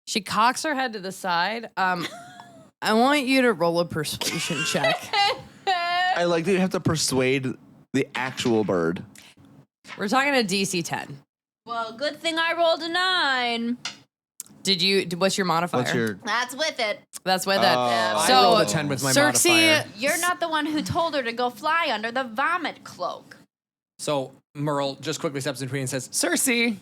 She cocks her head to the side. I want you to roll a persuasion check. I like that you have to persuade the actual bird. We're talking a DC 10. Well, good thing I rolled a 9. What's your modifier? What's your... That's with it. That's with it. I So rolled a 10 with my Cersei, modifier. You're not the one who told her to go fly under the vomit cloak. So Meryl just quickly steps in between and says, Cersei.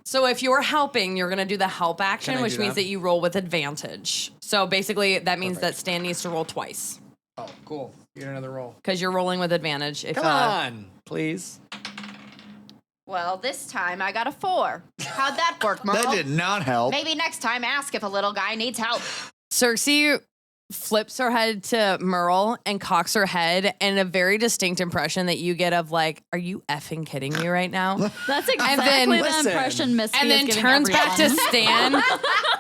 So if you're helping, you're going to do the help action, Can I which do means that? that you roll with advantage. So basically, that means that Stan needs to roll twice Oh, cool. You get another roll. because you're rolling with advantage. If Come on, please. Well, this time I got a 4. How'd that work, Merle? That did not help. Maybe next time ask if a little guy needs help. Cersei flips her head to Meryl and cocks her head in a very distinct impression that you get of like, are you effing kidding me right now? That's then- exactly the Listen. impression Misphi And then is giving turns back to everyone. Stan,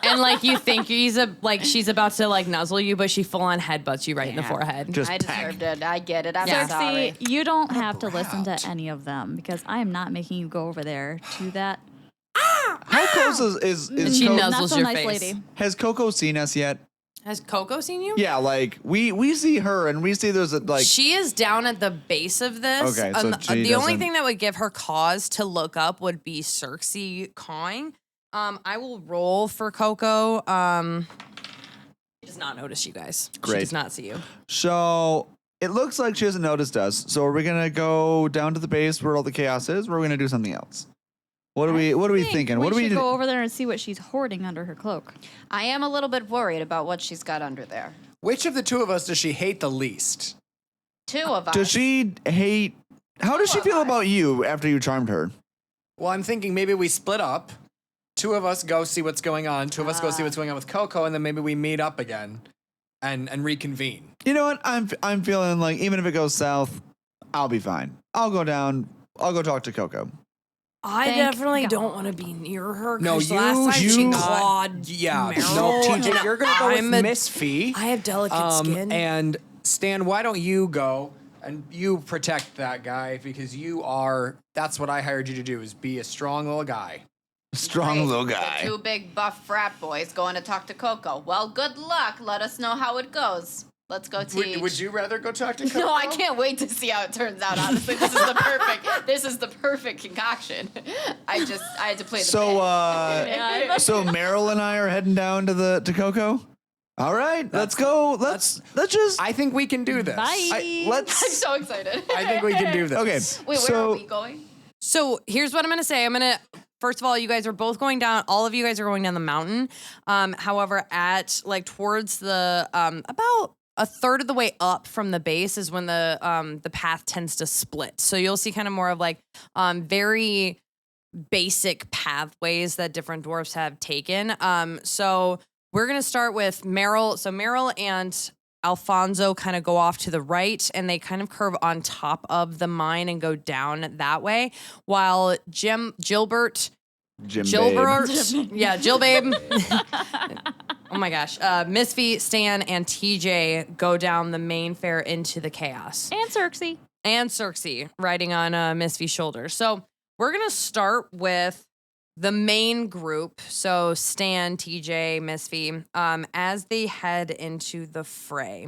and like you think she's about to like nuzzle you, but she full on headbutts you right in the forehead. Just I peck. deserved it. I get it. I'm Yeah. sorry. Cersei, you don't have to listen to any of them because I am not making you go over there to that. How close is She Co- nuzzles Not so your nice face. lady. Has Coco seen us yet? Has Coco seen you? Yeah, like we see her and we see there's a like She is down at the base of this. Okay, so she the only doesn't- thing that would give her cause to look up would be Cersei cawing. I will roll for Coco. She does not notice you guys. She Great. does not see you. So it looks like she hasn't noticed us. So are we gonna go down to the base where all the chaos is? Or are we gonna do something else? What are we thinking? We What do we should do? go over there and see what she's hoarding under her cloak. I am a little bit worried about what she's got under there. Which of the two of us does she hate the least? 2 of us. Does she hate how does she feel about you after you charmed her? Well, I'm thinking maybe we split up. 2 of us go see what's going on. 2 of us go see what's going on with Coco, and then maybe we meet up again and reconvene. You know what? I'm feeling like even if it goes south, I'll be fine. I'll go down. I'll go talk to Coco. I Thank definitely God. don't want to be near her. No, 'cause you- last time you- she clawed Yeah, Meryl, no, TJ, and you're gonna go with I'm a- Misphi. I have delicate skin. And Stan, why don't you go and you protect that guy because that's what I hired you to do is be a strong little guy. Strong Great. little The guy. 2 big buff frat boys going to talk to Coco. Well, good luck. Let us know how it goes. Let's go teach. Would you rather go talk to Coco? No, I can't wait to see how it turns out. Honestly, this is the perfect concoction. I had to play the So bit. so Meryl and I are heading down to Coco. All right, let's go. Let's just I think we can do this. Bye. I'm let's so excited. I think we can do this. okay. Wait, where so are we going? So here's what I'm going to say. I'm going to first of all, you guys are both going down. All of you guys are going down the mountain. However, at like towards the about a third of the way up from the base is when the path tends to split. So you'll see kind of more of like very basic pathways that different dwarves have taken. So we're gonna start with Meryl. So Meryl and Alfonzo kind of go off to the right, and they kind of curve on top of the mine and go down that way, while Gilbert, yeah, Jill Babe. Oh my gosh. Misphi, Stan, and TJ go down the main fare into the chaos. And Circe. Riding on Misphi's shoulder. So we're going to start with the main group. So Stan, TJ, Misphi, as they head into the fray.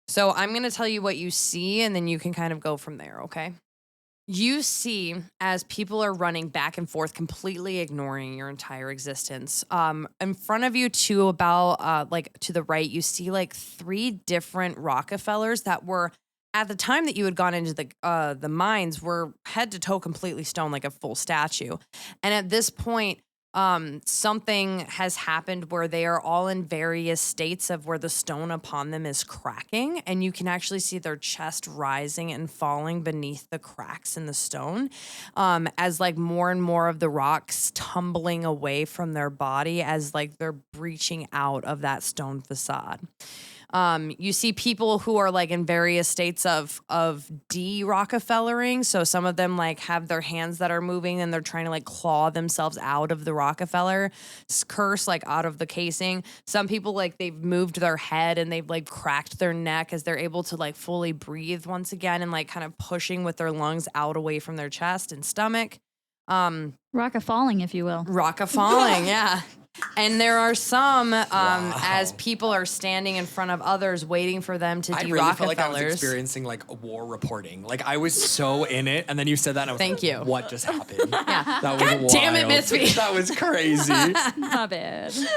So I'm going to tell you what you see, and then you can kind of go from there, okay? You see, as people are running back and forth, completely ignoring your entire existence. In front of you, to about to the right, you see like 3 different Rockefellers that were, at the time that you had gone into the mines, were head to toe completely stone, like a full statue. And at this point, something has happened where they are all in various states of where the stone upon them is cracking, and you can actually see their chest rising and falling beneath the cracks in the stone, as like more and more of the rocks tumbling away from their body as like they're breaching out of that stone facade. You see people who are like in various states of de-Rockefellering. So some of them like have their hands that are moving and they're trying to like claw themselves out of the Rockefeller curse, like out of the casing. Some people like they've moved their head and they've like cracked their neck as they're able to like fully breathe once again and like kind of pushing with their lungs out away from their chest and stomach. Rockefalling, if you will. Rockefalling, yeah. And there are some, as people are standing in front of others waiting for them to I de-Rockefellers. really felt like I was experiencing like a war reporting. Like I was so in it, and then you said that, and I was Thank like, you. What just happened? Yeah. That was God wild. damn it, Misphi. That was crazy. My bad. Sorry,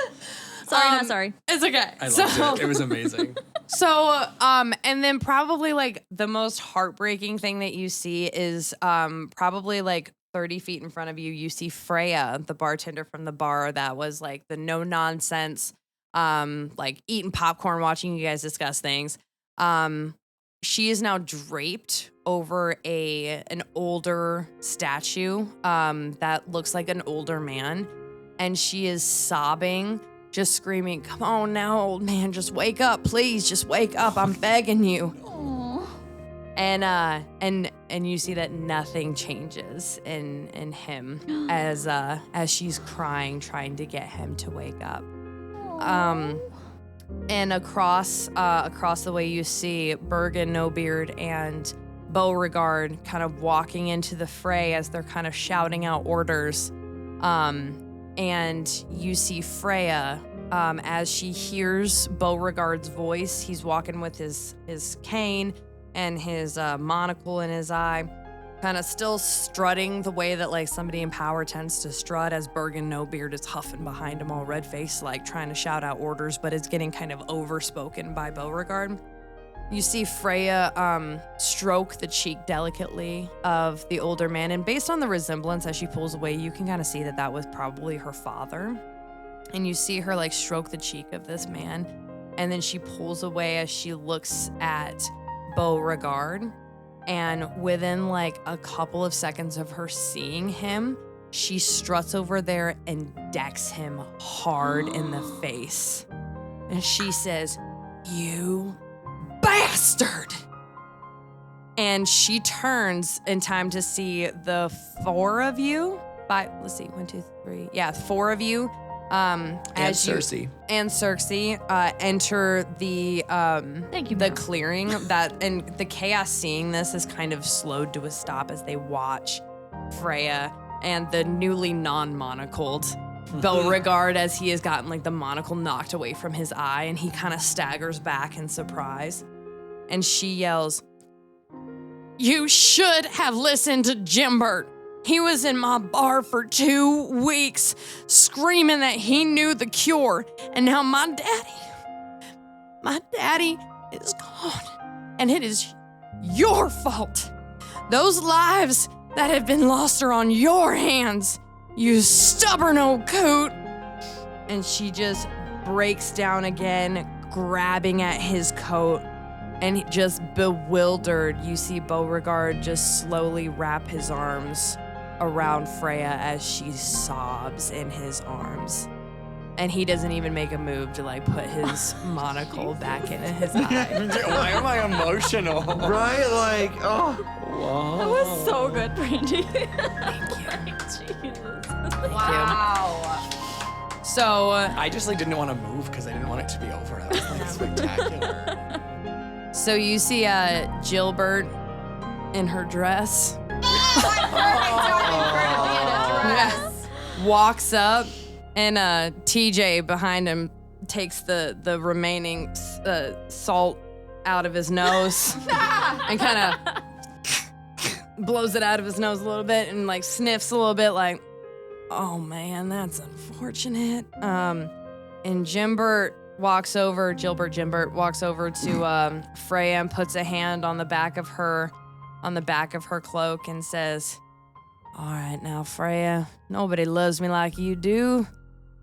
not sorry. It's okay. I loved it. It was amazing. So, and then probably like the most heartbreaking thing that you see is probably like 30 feet in front of you, you see Freya, the bartender from the bar that was like the no nonsense, like eating popcorn, watching you guys discuss things. She is now draped over an older statue that looks like an older man, and she is sobbing, just screaming, "Come on now, old man, just wake up, please, just wake up, I'm begging you." And you see that nothing changes in him as she's crying, trying to get him to wake up. And across the way you see Bergen, Nobeard, and Beauregard kind of walking into the fray as they're kind of shouting out orders. And you see Freya as she hears Beauregard's voice. He's walking with his cane and his monocle in his eye, kind of still strutting the way that like somebody in power tends to strut, as Bergen Nobeard is huffing behind him all red-faced, like trying to shout out orders, but it's getting kind of overspoken by Beauregard. You see Freya stroke the cheek delicately of the older man, and based on the resemblance as she pulls away, you can kind of see that was probably her father. And you see her like stroke the cheek of this man, and then she pulls away as she looks at Beauregard, and within like a couple of seconds of her seeing him, she struts over there and decks him hard in the face. And she says, "You bastard!" And she turns in time to see the 4 of you. Let's see, 1, 2, 3. Yeah, 4 of you. And Circe. And Circe enter the Thank you, the Meryl. clearing, and the chaos seeing this is kind of slowed to a stop as they watch Freya and the newly non-monocled Beauregard as he has gotten like the monocle knocked away from his eye, and he kind of staggers back in surprise. And she yells, "You should have listened to Jimbert. He was in my bar for 2 weeks, screaming that he knew the cure, and now my daddy is gone, and it is your fault. Those lives that have been lost are on your hands. You stubborn old coot. And she just breaks down again, grabbing at his coat. And just bewildered, you see Beauregard just slowly wrap his arms around Freya as she sobs in his arms. And he doesn't even make a move to like put his monocle back into his eye. Why am I emotional? Right? Like, oh. That was so good, Brandy. Thank you. Wow. So I just like didn't want to move because I didn't want it to be over. That was like spectacular. So you see Gilbert in her dress walks up, and TJ behind him takes the remaining salt out of his nose and kind of blows it out of his nose a little bit and like sniffs a little bit like, oh man, that's unfortunate. And Gilbert walks over to Freya and puts a hand on the back of her cloak and says, all right, now Freya, nobody loves me like you do,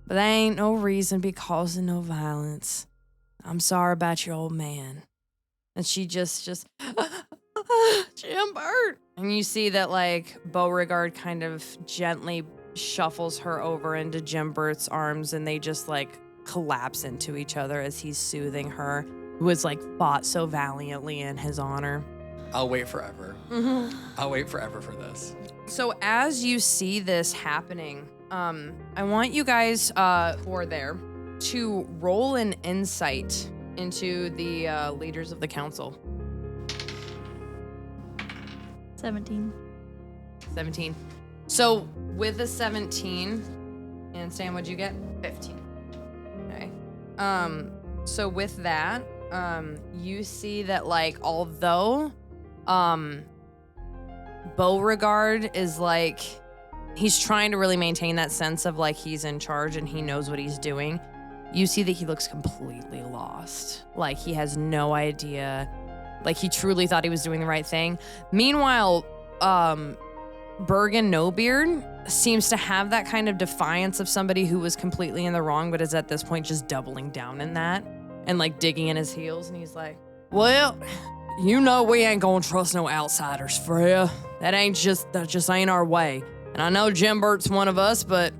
but there ain't no reason to be causing no violence. I'm sorry about your old man. And she just Gilbert. And you see that like Beauregard kind of gently shuffles her over into Gilbert's arms, and they just like collapse into each other as he's soothing her, who has like fought so valiantly in his honor. I'll wait forever. I'll wait forever for this. So as you see this happening, I want you guys who are there to roll an insight into the leaders of the council. 17. 17. So with the 17, and Stan, what'd you get? 15. Okay. So with that, you see that like although Beauregard is like, he's trying to really maintain that sense of like he's in charge and he knows what he's doing. You see that he looks completely lost. Like he has no idea. Like he truly thought he was doing the right thing. Meanwhile, Bergen Nobeard seems to have that kind of defiance of somebody who was completely in the wrong, but is at this point just doubling down in that and like digging in his heels. And he's like, well, you know we ain't gonna trust no outsiders, Freya. That just ain't our way. And I know Gilbert's one of us, but...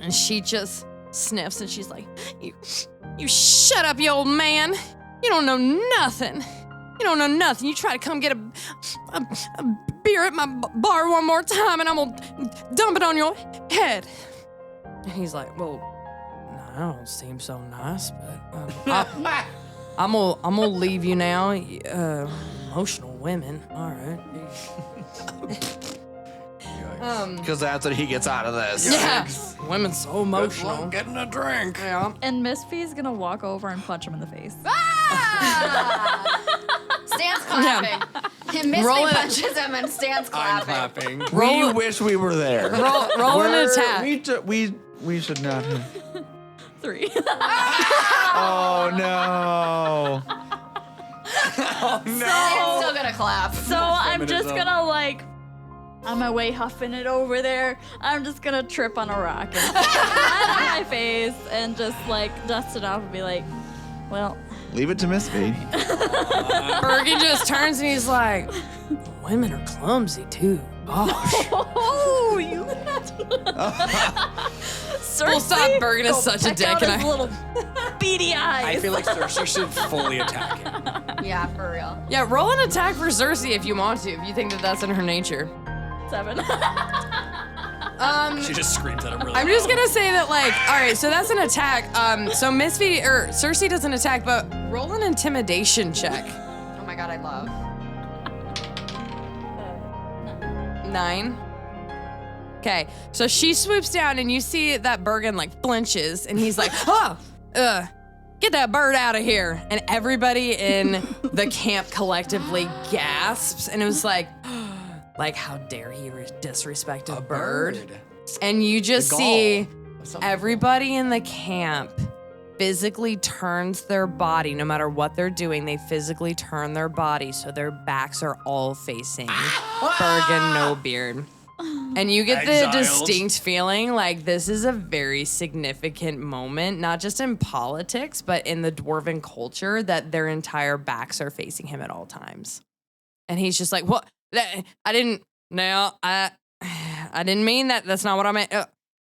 And she just sniffs and she's like, you shut up, you old man. You don't know nothing. You don't know nothing. You try to come get a beer at my bar one more time and I'm gonna dump it on your head. And he's like, well, no, that don't seem so nice, but I'm gonna leave you now. Emotional women. All right. Because that's what he gets out of this. Yeah. Women so emotional. Getting a drink. Yeah. And Misphi's gonna walk over and punch him in the face. Stan's clapping. Roll Misphi it. punches him and Stan's I'm clapping. clapping. We wish we were there. Roll an attack. We should not have. 3. Oh no. Stan's still gonna clap. So I'm just Feminism. gonna like, on my way huffing it over there, I'm just gonna trip on a rock and land on my face and just like dust it off and be like, well. Leave it to Misphi. Bergen just turns and he's like, women are clumsy too. Gosh. Oh, you Full stop, Bergen is such a dick. And And his little beady eyes. I feel like Cersei should fully attack him. Yeah, for real. yeah, roll an attack for Cersei if you want to, if you think that that's in her nature. 7. She just screams at him really I'm just loud. gonna say that, like, all right, so that's an attack. So Misphi or Cersei doesn't attack, but roll an intimidation check. Oh my god, I love. 9. Okay, so she swoops down and you see that Bergen like flinches and he's like, get that bird out of here. And everybody in the camp collectively gasps and it was like, how dare he disrespect a bird? And you just see everybody in the camp physically turns their body, no matter what they're doing, they physically turn their body so their backs are all facing Bergen Nobeard. And you get the Exiled. distinct feeling like this is a very significant moment, not just in politics, but in the dwarven culture, that their entire backs are facing him at all times. And he's just like, what? I didn't mean that. That's not what I meant.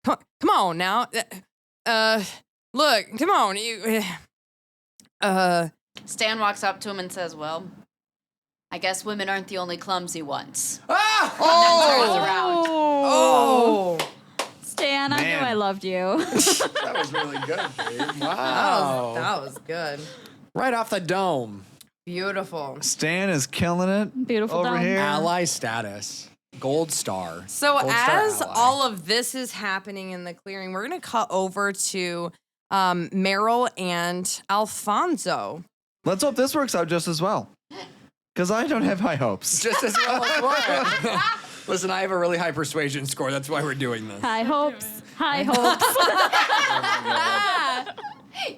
Come on now. Look, come on. Stan walks up to him and says, well, I guess women aren't the only clumsy ones. Ah! Turns around. Oh. Stan, I knew Man. I loved you. That was really good, dude. Wow. That was good. Right off the dome. Beautiful. Stan is killing it. Beautiful over dome. here. Ally status. Gold star. So Gold star as ally. all of this is happening in the clearing, we're going to cut over to Meryl and Alfonso. Let's hope this works out just as well. Because I don't have high hopes. Just as well as what? Listen, I have a really high persuasion score. That's why we're doing this. High hopes. High hopes.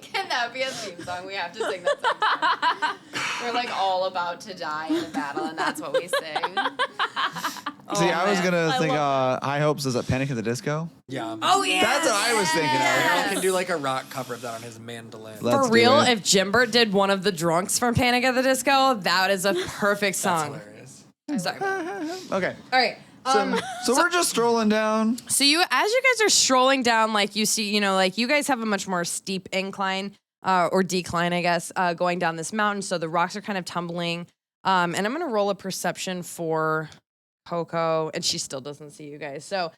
Can that be a theme song? We have to sing that sometime. We're like all about to die in a battle, and that's what we sing. See, I was man. going to I think love high hopes is at Panic at the Disco. Yeah. Oh, yeah. That's what I was thinking of. Meryl can do like a rock cover of that on his mandolin. Let's For real, do it. if Jimbert did one of the drunks from Panic at the Disco, that is a perfect That's song. hilarious. I'm sorry. All Okay. right. So we're just strolling down. So as you guys are strolling down, like you see, like you guys have a much more steep incline or decline, I guess, going down this mountain. So the rocks are kind of tumbling. And I'm going to roll a perception for Coco, and she still doesn't see you guys. So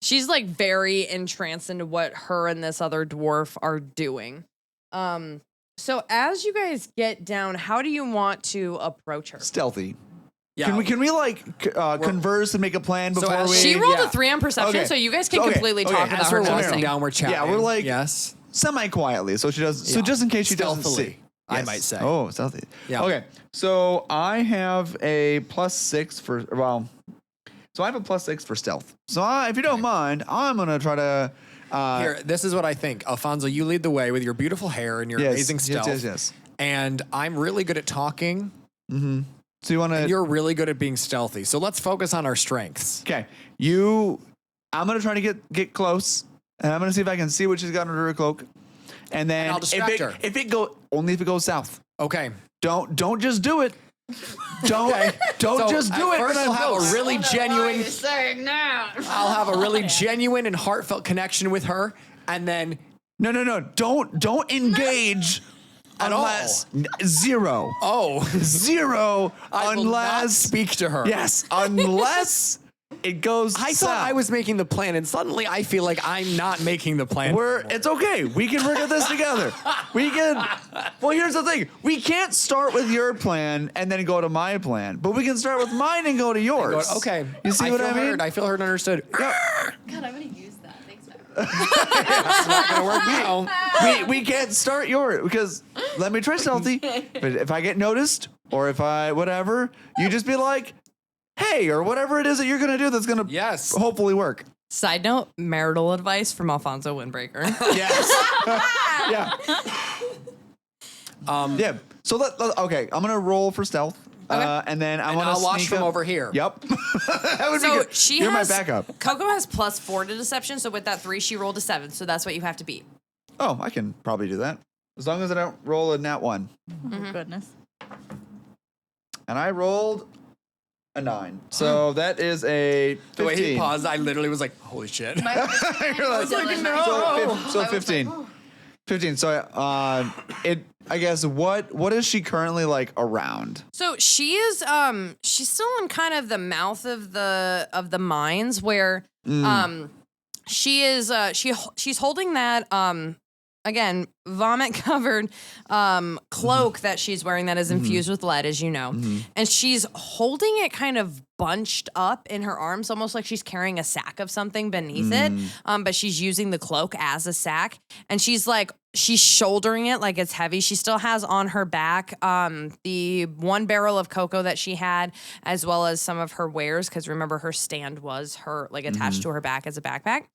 she's like very entranced into what her and this other dwarf are doing. So as you guys get down, how do you want to approach her? Stealthy. Yeah. Can we converse and make a plan before as we? She rolled yeah. a 3 on perception, Okay. so you guys can Okay. completely Okay. talk As about We're her we're walking dressing. down, we're chatting. Yeah, we're like yes, semi-quietly. So just in case she doesn't stealthily, see. I Yes. might say. Oh, stealthy. Yeah. Okay. So I have a +6 for So I have a +6 for stealth. So if you don't mind, I'm gonna try to. Here, this is what I think. Alfonso, you lead the way with your beautiful hair and your Yes, amazing stealth. Yes. And I'm really good at talking. So you want to? You're really good at being stealthy. So let's focus on our strengths. Okay. I'm gonna try to get close, and I'm gonna see if I can see what she's got under her cloak, and then I'll distract her. If it goes south. Okay. Don't just do it. Don't So just do at it. First, when I'll I'm have close. a really genuine. Saying now. I'll have a really genuine and heartfelt connection with her, and then No. Don't engage At all. unless zero. Zero I will not unless speak to her. yes, unless it goes I south. thought I was making the plan, and suddenly I feel like I'm not making the plan. It's okay. We can work at this together. We can. Well, here's the thing. We can't start with your plan and then go to my plan, but we can start with mine and go to yours. Okay. You see what feel I mean? Heard. I feel heard and understood. God, I'm gonna use that. Thanks, man. It's not gonna work now. we can't start yours because let me try stealthy. But if I get noticed or if I whatever, you just be like, hey, or whatever it is that you're gonna do that's gonna Yes. hopefully work. Side note, marital advice from Alfonzo Windbreaker. Yes. Yeah. Yeah. So okay, I'm gonna roll for stealth. And then I'm gonna I'll watch sneak from up. over here. Yep. That would be So good. she You're has my backup. Coco has +4 to deception, so with that 3, she rolled a 7. So that's what you have to beat. Oh, I can probably do that. As long as I don't roll a nat 1. Oh, goodness. And I rolled a 9. So that is a 15. The way he paused, I literally was like, "Holy shit!" You're like, so 15. 15. So I guess what is she currently like around? So she is she's still in kind of the mouth of the mines where she is she's holding that again, vomit covered cloak that she's wearing that is infused with lead, as you know. And she's holding it kind of bunched up in her arms, almost like she's carrying a sack of something beneath it. But she's using the cloak as a sack. And she's shouldering it like it's heavy. She still has on her back the one barrel of cocoa that she had, as well as some of her wares, because remember her stand was her attached to her back as a backpack.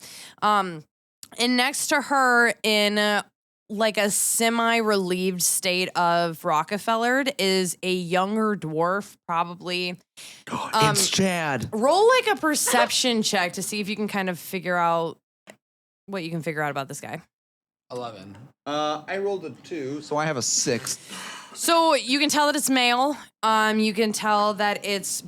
And next to her in like a semi-relieved state of Rockefeller is a younger dwarf, probably. It's Chad. Roll like a perception check to see if you can kind of figure out what you can figure out about this guy. 11. I rolled a 2, so I have a 6. So you can tell that it's male. You can tell that it's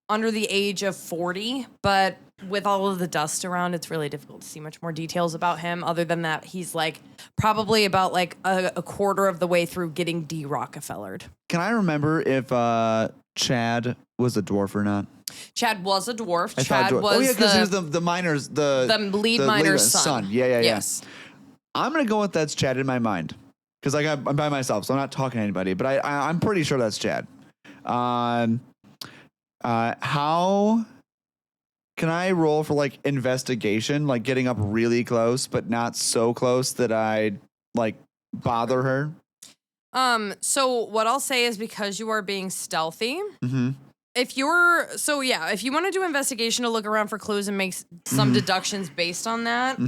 under the age of 40, but with all of the dust around, it's really difficult to see much more details about him. Other than that, he's like probably about like a quarter of the way through getting de-Rockefellered. Can I remember if Chad was a dwarf or not? Chad was a dwarf. I Chad thought was he was the miner's the lead miner's son. Yeah. Yes. I'm gonna go with that's Chad in my mind because I'm by myself, so I'm not talking to anybody. But I'm pretty sure that's Chad. How can I roll for like investigation, like getting up really close, but not so close that I like bother her? So what I'll say is because you are being stealthy, Mm-hmm. if you want to do investigation to look around for clues and make some deductions based on that,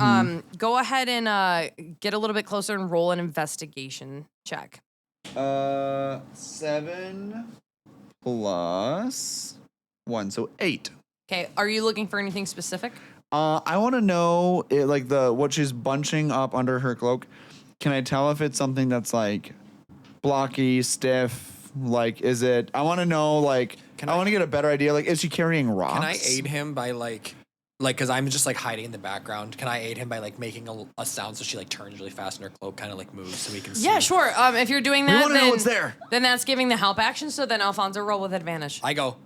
go ahead and get a little bit closer and roll an investigation check. 7 plus 1, so 8. Okay, are you looking for anything specific? I want to know like what she's bunching up under her cloak. Can I tell if it's something that's like blocky, stiff? Like, is it? I want to know. Like, I want to get a better idea. Like, is she carrying rocks? Can I aid him by like, because I'm just like hiding in the background. Can I aid him by like making a sound so she like turns really fast and her cloak kind of like moves so we can see? Yeah, sure. If you're doing that, want to know what's there. Then that's giving the help action. So then Alfonso, roll with advantage. I go.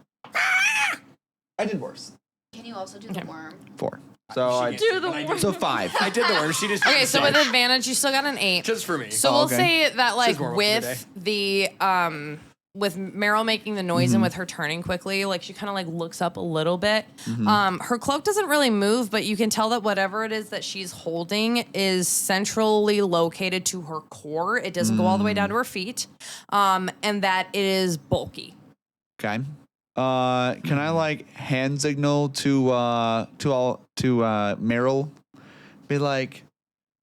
I did worse. Can you also do the worm? 4. So I do the worm. So 5. I did the worm. She just Okay, so with advantage, you still got an 8. just for me. So Oh, we'll okay. say that like She's warm up for the with with Meryl making the noise and with her turning quickly, like she kind of like looks up a little bit. Her cloak doesn't really move, but you can tell that whatever it is that she's holding is centrally located to her core. It doesn't go all the way down to her feet, and that it is bulky. Okay. Can I like hand signal to Meryl? Be like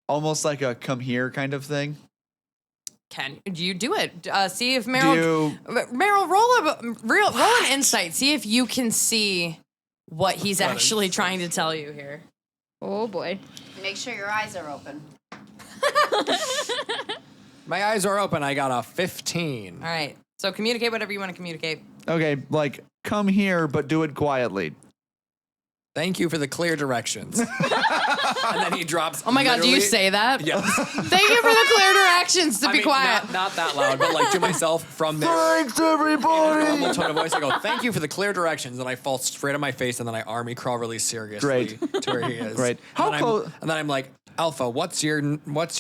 almost like a come here kind of thing. Can you do it? See if Meryl roll an insight. See if you can see what he's actually trying to tell you here. Oh boy. Make sure your eyes are open. My eyes are open. I got a 15. All right. So communicate whatever you want to communicate. Okay, like come here, but do it quietly. Thank you for the clear directions. And then he drops. Oh my God, do you say that? Yes. Thank you for the clear directions to be quiet. Not that loud, but like to myself from there. Thanks, everybody. Normal tone of voice. I go, thank you for the clear directions, and I fall straight on my face, and then I army crawl really seriously Great. to where he is. Great. And How then close? And then I'm like, Alpha, what's your niner? What's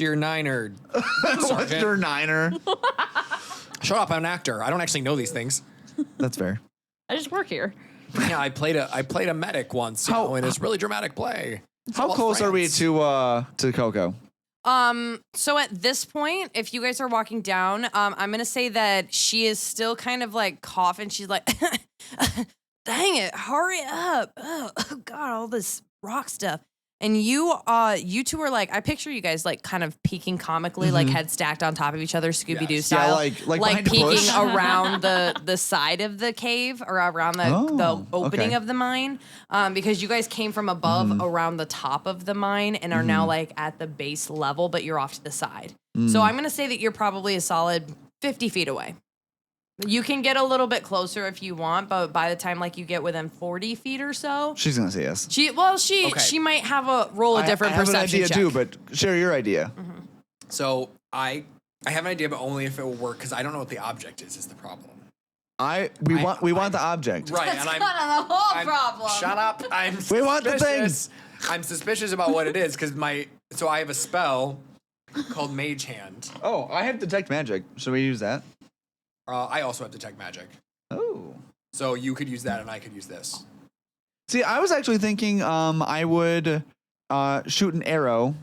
Sergeant? your niner? Shut up, I'm an actor. I don't actually know these things. That's fair. I just work here. Yeah, I played a medic once, you know, in this really dramatic play. How Well, close are we France. to Coco? So at this point, if you guys are walking down, I'm gonna say that she is still kind of like coughing. She's like, dang it, hurry up. Oh God, all this rock stuff. And you two are like, I picture you guys like kind of peeking comically, like head stacked on top of each other, Scooby-Doo Yes. style. Yeah, like behind a peeking bush. around the side of the cave or around the opening okay. of the mine. Because you guys came from above around the top of the mine and are now like at the base level, but you're off to the side. So I'm gonna say that you're probably a solid 50 feet away. You can get a little bit closer if you want, but by the time like you get within 40 feet or so, She's gonna see us. she might have a different I have perception an idea check. too, but share your idea. So I have an idea, but only if it will work, because I don't know what the object is the problem. We want the object. Right, That's and I'm kind of the whole I'm- problem. Shut up. I'm We want the suspicious. I'm suspicious about what it is, because so I have a spell called Mage Hand. Oh, I have detect magic. Should we use that? I also have Detect Magic. Oh. So you could use that and I could use this. See, I was actually thinking I would shoot an arrow,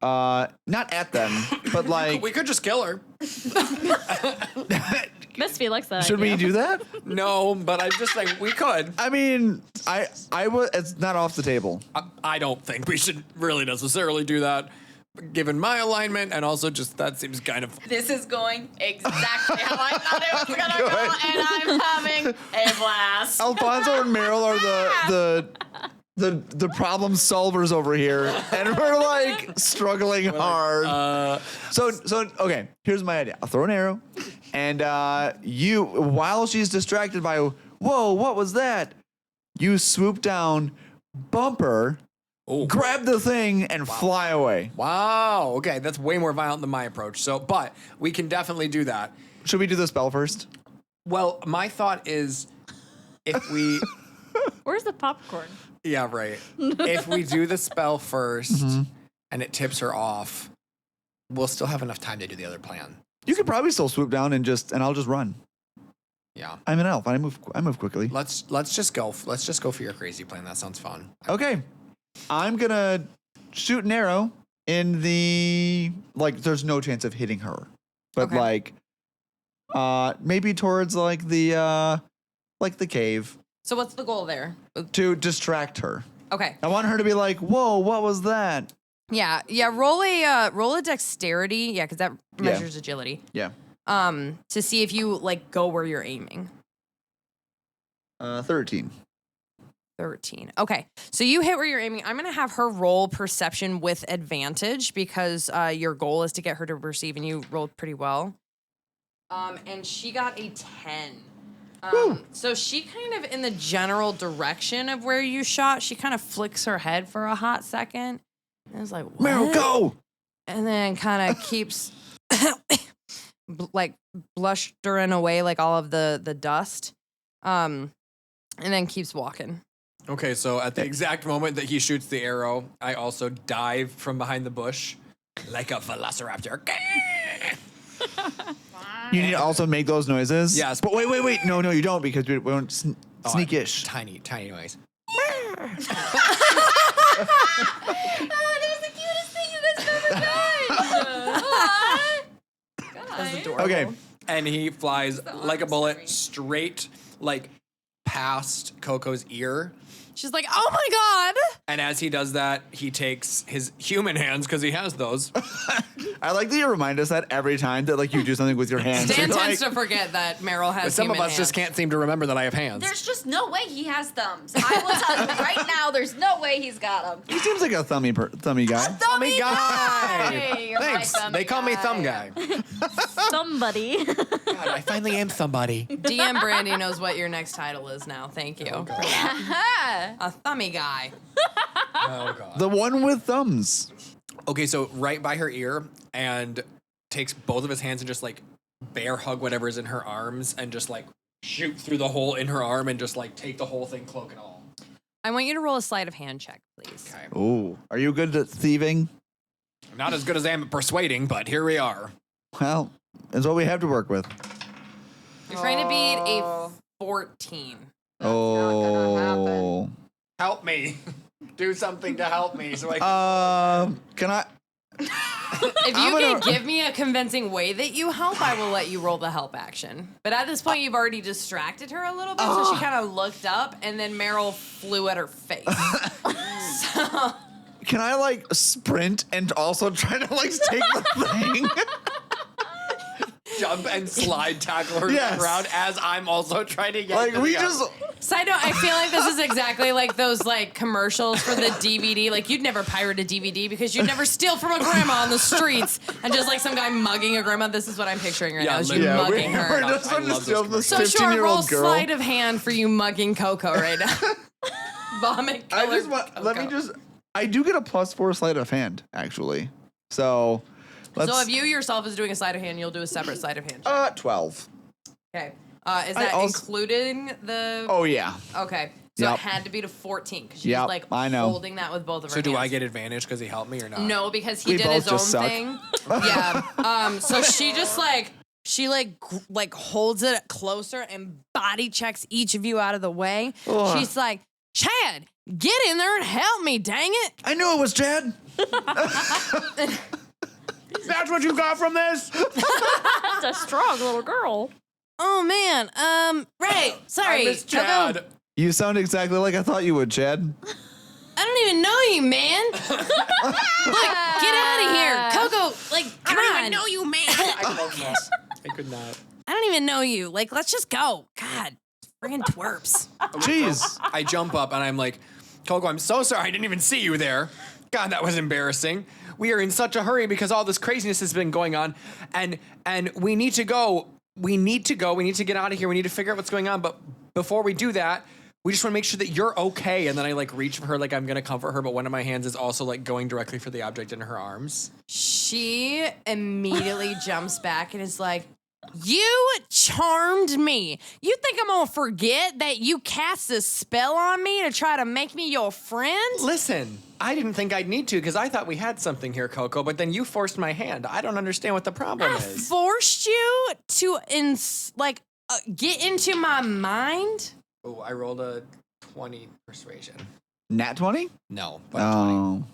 not at them, but like. We could just kill her. Misphi likes that. Should idea. we do that? No, but I'm just saying we could. I mean, I would. It's not off the table. I don't think we should really necessarily do that. given my alignment, and also just that seems kind of. This is going exactly how I thought it was gonna go, and I'm having a blast. Alfonzo and Meryl are the problem solvers over here, and we're like struggling hard. So okay, here's my idea. I'll throw an arrow, and you, while she's distracted by, whoa, what was that? You swoop down, bump her, grab the thing, and fly away. Wow. Okay, that's way more violent than my approach. So, but we can definitely do that. Should we do the spell first? Well, my thought is, if we. Where's the popcorn? Yeah, right. If we do the spell first and it tips her off, we'll still have enough time to do the other plan. You could probably still swoop down and I'll just run. Yeah. I'm an elf. I move quickly. Let's just go. Let's just go for your crazy plan. That sounds fun. Okay. I'm gonna shoot an arrow in the there's no chance of hitting her. But maybe towards the cave. So what's the goal there? To distract her. Okay. I want her to be like, whoa, what was that? Yeah. Roll a dexterity. Yeah, because that measures agility. Yeah. To see if you go where you're aiming. 13. 13. Okay. So you hit where you're aiming. I'm gonna have her roll perception with advantage because your goal is to get her to perceive, and you rolled pretty well. And she got a 10. So she kind of in the general direction of where you shot. She kind of flicks her head for a hot second. And I was like, what? Meryl, go! And then kind of keeps blustering away all of the dust. And then keeps walking. Okay, so at the exact moment that he shoots the arrow, I also dive from behind the bush like a velociraptor. You need to also make those noises. Yes. But wait. No, you don't because we don't sneakish. Tiny noise. That was the cutest thing you guys have ever done. That's adorable. Okay. And he flies like a bullet straight past Coco's ear. She's like, oh my God. And as he does that, he takes his human hands, because he has those. I like that you remind us that every time that you do something with your hands. Stan You're tends to forget that Meryl has But some of human us just hands. can't seem to remember that I have hands. There's just no way he has thumbs. I will tell you right now, there's no way he's got them. He seems like a thummy guy. Thummy guy! Hey, you're my Thanks. thummy They call me Thumb Guy. Somebody. God, I finally am somebody. DM Brandy knows what your next title is now. Thank you. For that. A thummy guy. Oh, God. The one with thumbs. Okay, so right by her ear, and takes both of his hands and just bear hug whatever's in her arms and just shoot through the hole in her arm and just take the whole thing, cloak and all. I want you to roll a sleight of hand check, please. Okay. Ooh. Are you good at thieving? I'm not as good as I am at persuading, but here we are. Well, that's what we have to work with. You're trying to beat a 14. Oh. Help me. Do something to help me so I can... Can I? If you can give me a convincing way that you help, I will let you roll the help action. But at this point, you've already distracted her a little bit, so she kind of looked up, and then Meryl flew at her face. So... Can I sprint and also try to take the thing? Jump and slide tackle her Yes. around as I'm also trying to get we just. Side note, I feel like this is exactly like those commercials for the DVD. You'd never pirate a DVD because you'd never steal from a grandma on the streets and just some guy mugging a grandma. This is what I'm picturing right now. Is you mugging her. We're just I trying to love steal those this So sure, roll 15-year-old girl. sleight of hand for you mugging Coco right now. Vomit killer I just want. Let me Coco. just. I do get a +4 sleight of hand actually. So. Let's, So if you yourself is doing a sleight of hand, you'll do a separate sleight of hand check. 12. Okay. Is that including the... Oh yeah. Okay. So Yep. it had to be to 14 because she's Yep, I know. holding that with both of her So do hands. I get advantage because he helped me or not? No, because he We did both his own just suck. thing. Yeah. So she just holds it closer and body checks each of you out of the way. Ugh. She's like, Chad, get in there and help me, dang it. I knew it was Chad. That's what you got from this? That's a strong little girl. Oh man. Right. Sorry. I miss Chad. You sound exactly like I thought you would, Chad. I don't even know you, man. Look, get out of here. Coco, like, come on. I don't even know you, man. I could not. I don't even know you. Like, let's just go. God, friggin' twerps. Jeez. I jump up and I'm like, Coco, I'm so sorry. I didn't even see you there. God, that was embarrassing. We are in such a hurry because all this craziness has been going on, and we need to go. We need to go. We need to get out of here. We need to figure out what's going on. But before we do that, we just want to make sure that you're okay. And then I like reach for her like I'm gonna comfort her, but one of my hands is also like going directly for the object in her arms. She immediately jumps back and is like, you charmed me. You think I'm gonna forget that you cast a spell on me to try to make me your friend? Listen, I didn't think I'd need to because I thought we had something here, Coco, but then you forced my hand. I don't understand what the problem I is. forced you to get into my mind? Oh, I rolled a 20 persuasion. Nat 20? No, but 20. Oh.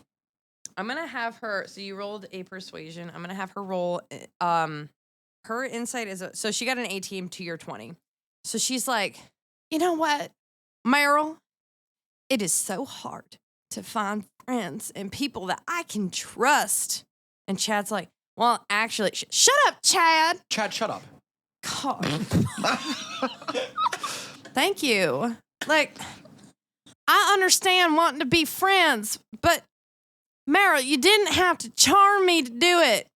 I'm gonna have her. So you rolled a persuasion. I'm gonna have her roll. Her insight is so she got an 18 to your 20. So she's like, you know what, Meryl? It is so hard to find friends and people that I can trust. And Chad's like, well, actually, shut up, Chad. Chad, shut up. God. Thank you. Like, I understand wanting to be friends, but Meryl, you didn't have to charm me to do it.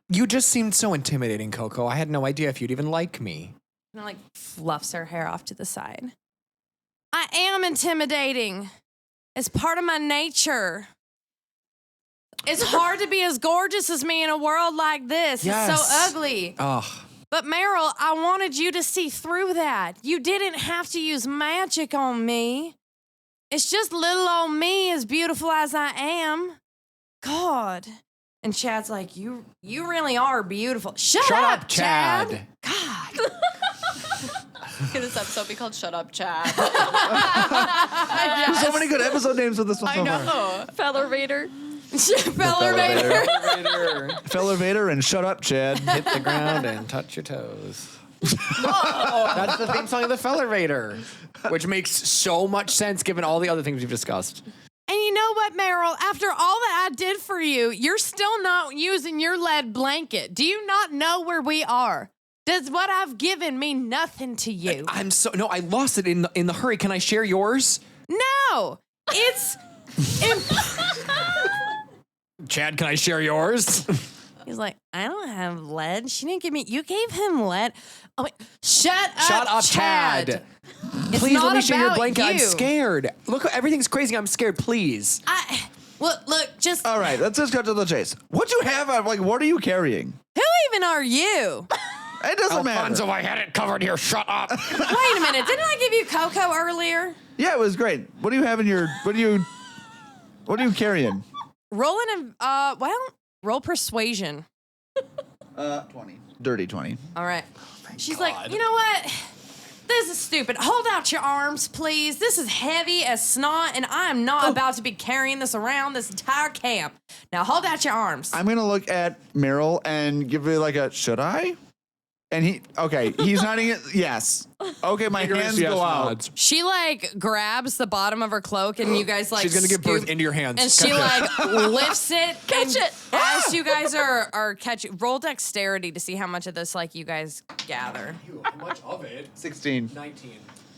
You just seemed so intimidating, Coco. I had no idea if you'd even like me. And like fluffs her hair off to the side. I am intimidating. It's part of my nature. It's hard to be as gorgeous as me in a world like this. Yes. It's so ugly. Ugh. But Meryl, I wanted you to see through that. You didn't have to use magic on me. It's just little old me, as beautiful as I am. God. And Chad's like, you really are beautiful. Shut up, Chad. God. Could this episode be called Shut Up, Chad? There's so many good episode names with this one so far. Feather Vader. Feller Vader. Feller Vader and Shut Up, Chad. Hit the ground and touch your toes. That's the theme song of the Feller Vader, which makes so much sense given all the other things we've discussed. And you know what, Meryl? After all that I did for you, you're still not using your lead blanket. Do you not know where we are? Does what I've given mean nothing to you? I lost it in the hurry. Can I share yours? No, it's. Chad, can I share yours? He's like, I don't have lead. She didn't give me. You gave him lead. Oh, wait. Shut up, Chad. It's Please not let me share your about blanket. I'm you. scared. Look, everything's crazy. I'm scared. Please. Look, just. All right, let's just cut to the chase. What you have? Like, what are you carrying? Who even are you? It doesn't Alfonzo, matter. I had it covered here. Shut up. Wait a minute. Didn't I give you cocoa earlier? Yeah, it was great. What do you have in your? What are you carrying? Rolling roll persuasion. 20. Dirty 20. All right. She's like, you know what? This is stupid. Hold out your arms, please. This is heavy as snot, and I am not about to be carrying this around this entire camp. Now hold out your arms. I'm gonna look at Meryl and give you like a should I? And he's nodding it. Yes. Okay, my hands go out. Nods. She like grabs the bottom of her cloak, and you guys like She's gonna give birth scoop- into your hands. And she like lifts it. Catch it. As you guys are catching, roll dexterity to see how much of this like you guys gather. How much of it? 16. 19.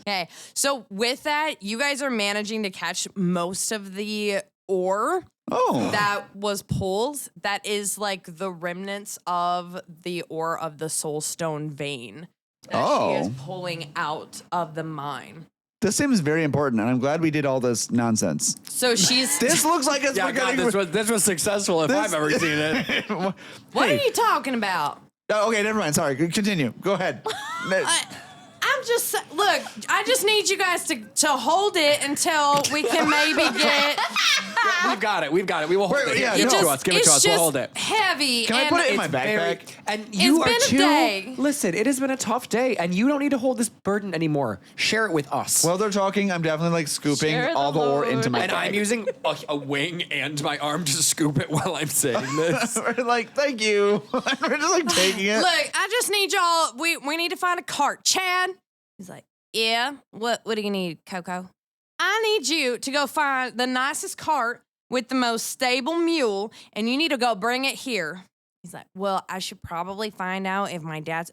Okay, so with that, you guys are managing to catch most of the ore Oh. that was pulled. That is like the remnants of the ore of the soulstone vein that she is pulling out of the mine. This seems very important, and I'm glad we did all this nonsense. So she's. This looks like it's Yeah, God, this was successful if I've ever seen it. What are you talking about? Okay, never mind. Sorry. Continue. Go ahead. I'm just look. I just need you guys to hold it until we can maybe get. We've got it. We will hold it. yeah, Give it no. to us. Give it to us. We'll hold it. Heavy. Can I and put it in my it's backpack? And you It's are been a day. Listen, it has been a tough day, and you don't need to hold this burden anymore. Share it with us. While they're talking, I'm definitely like scooping Share the all the ore load. into my and I'm bag. using a wing and my arm to scoop it while I'm saying this. We're like, thank you. We're just like taking it. Look, I just need y'all. We need to find a cart. Chad. He's like, yeah. What do you need, Coco? I need you to go find the nicest cart with the most stable mule, and you need to go bring it here. He's like, well, I should probably find out if my dad's...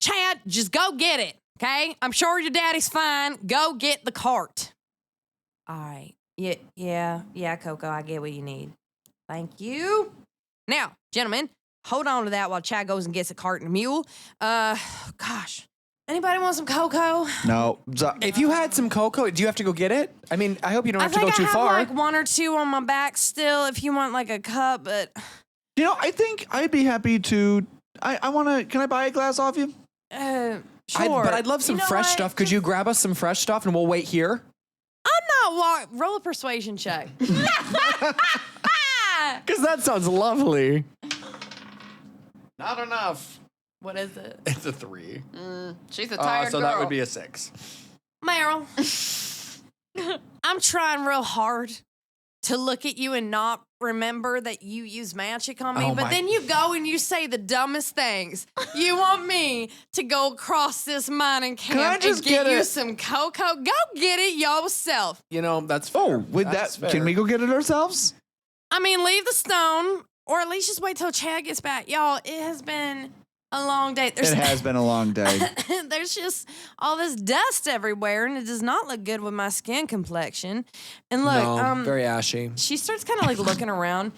Chad, just go get it, okay? I'm sure your daddy's fine. Go get the cart. All right. Yeah, Coco, I get what you need. Thank you. Now, gentlemen, hold on to that while Chad goes and gets a cart and a mule. Gosh, anybody want some cocoa? No. If you had some cocoa, do you have to go get it? I mean, I hope you don't have to go too far. I have like 1 or 2 on my back still if you want like a cup, but... I think I'd be happy to... I want to... Can I buy a glass off you? Sure. But I'd love some fresh stuff. Could you grab us some fresh stuff and we'll wait here? I'm not roll a persuasion check. Because that sounds lovely. Not enough. What is it? It's a 3. She's a tired so girl. that would be a 6. Meryl, I'm trying real hard to look at you and not remember that you use magic on me, Oh but my- then you go and you say the dumbest things. You want me to go across this mining camp I just and get get you it? some cocoa? Go get it yourself. That's fair. Oh, with That's that, fair. can we go get it ourselves? I mean, leave the stone, or at least just wait till Chad gets back. Y'all, it has been a long day. It has been a long day. There's just all this dust everywhere, and it does not look good with my skin complexion. And look, No, very ashy. she starts kind of like looking around.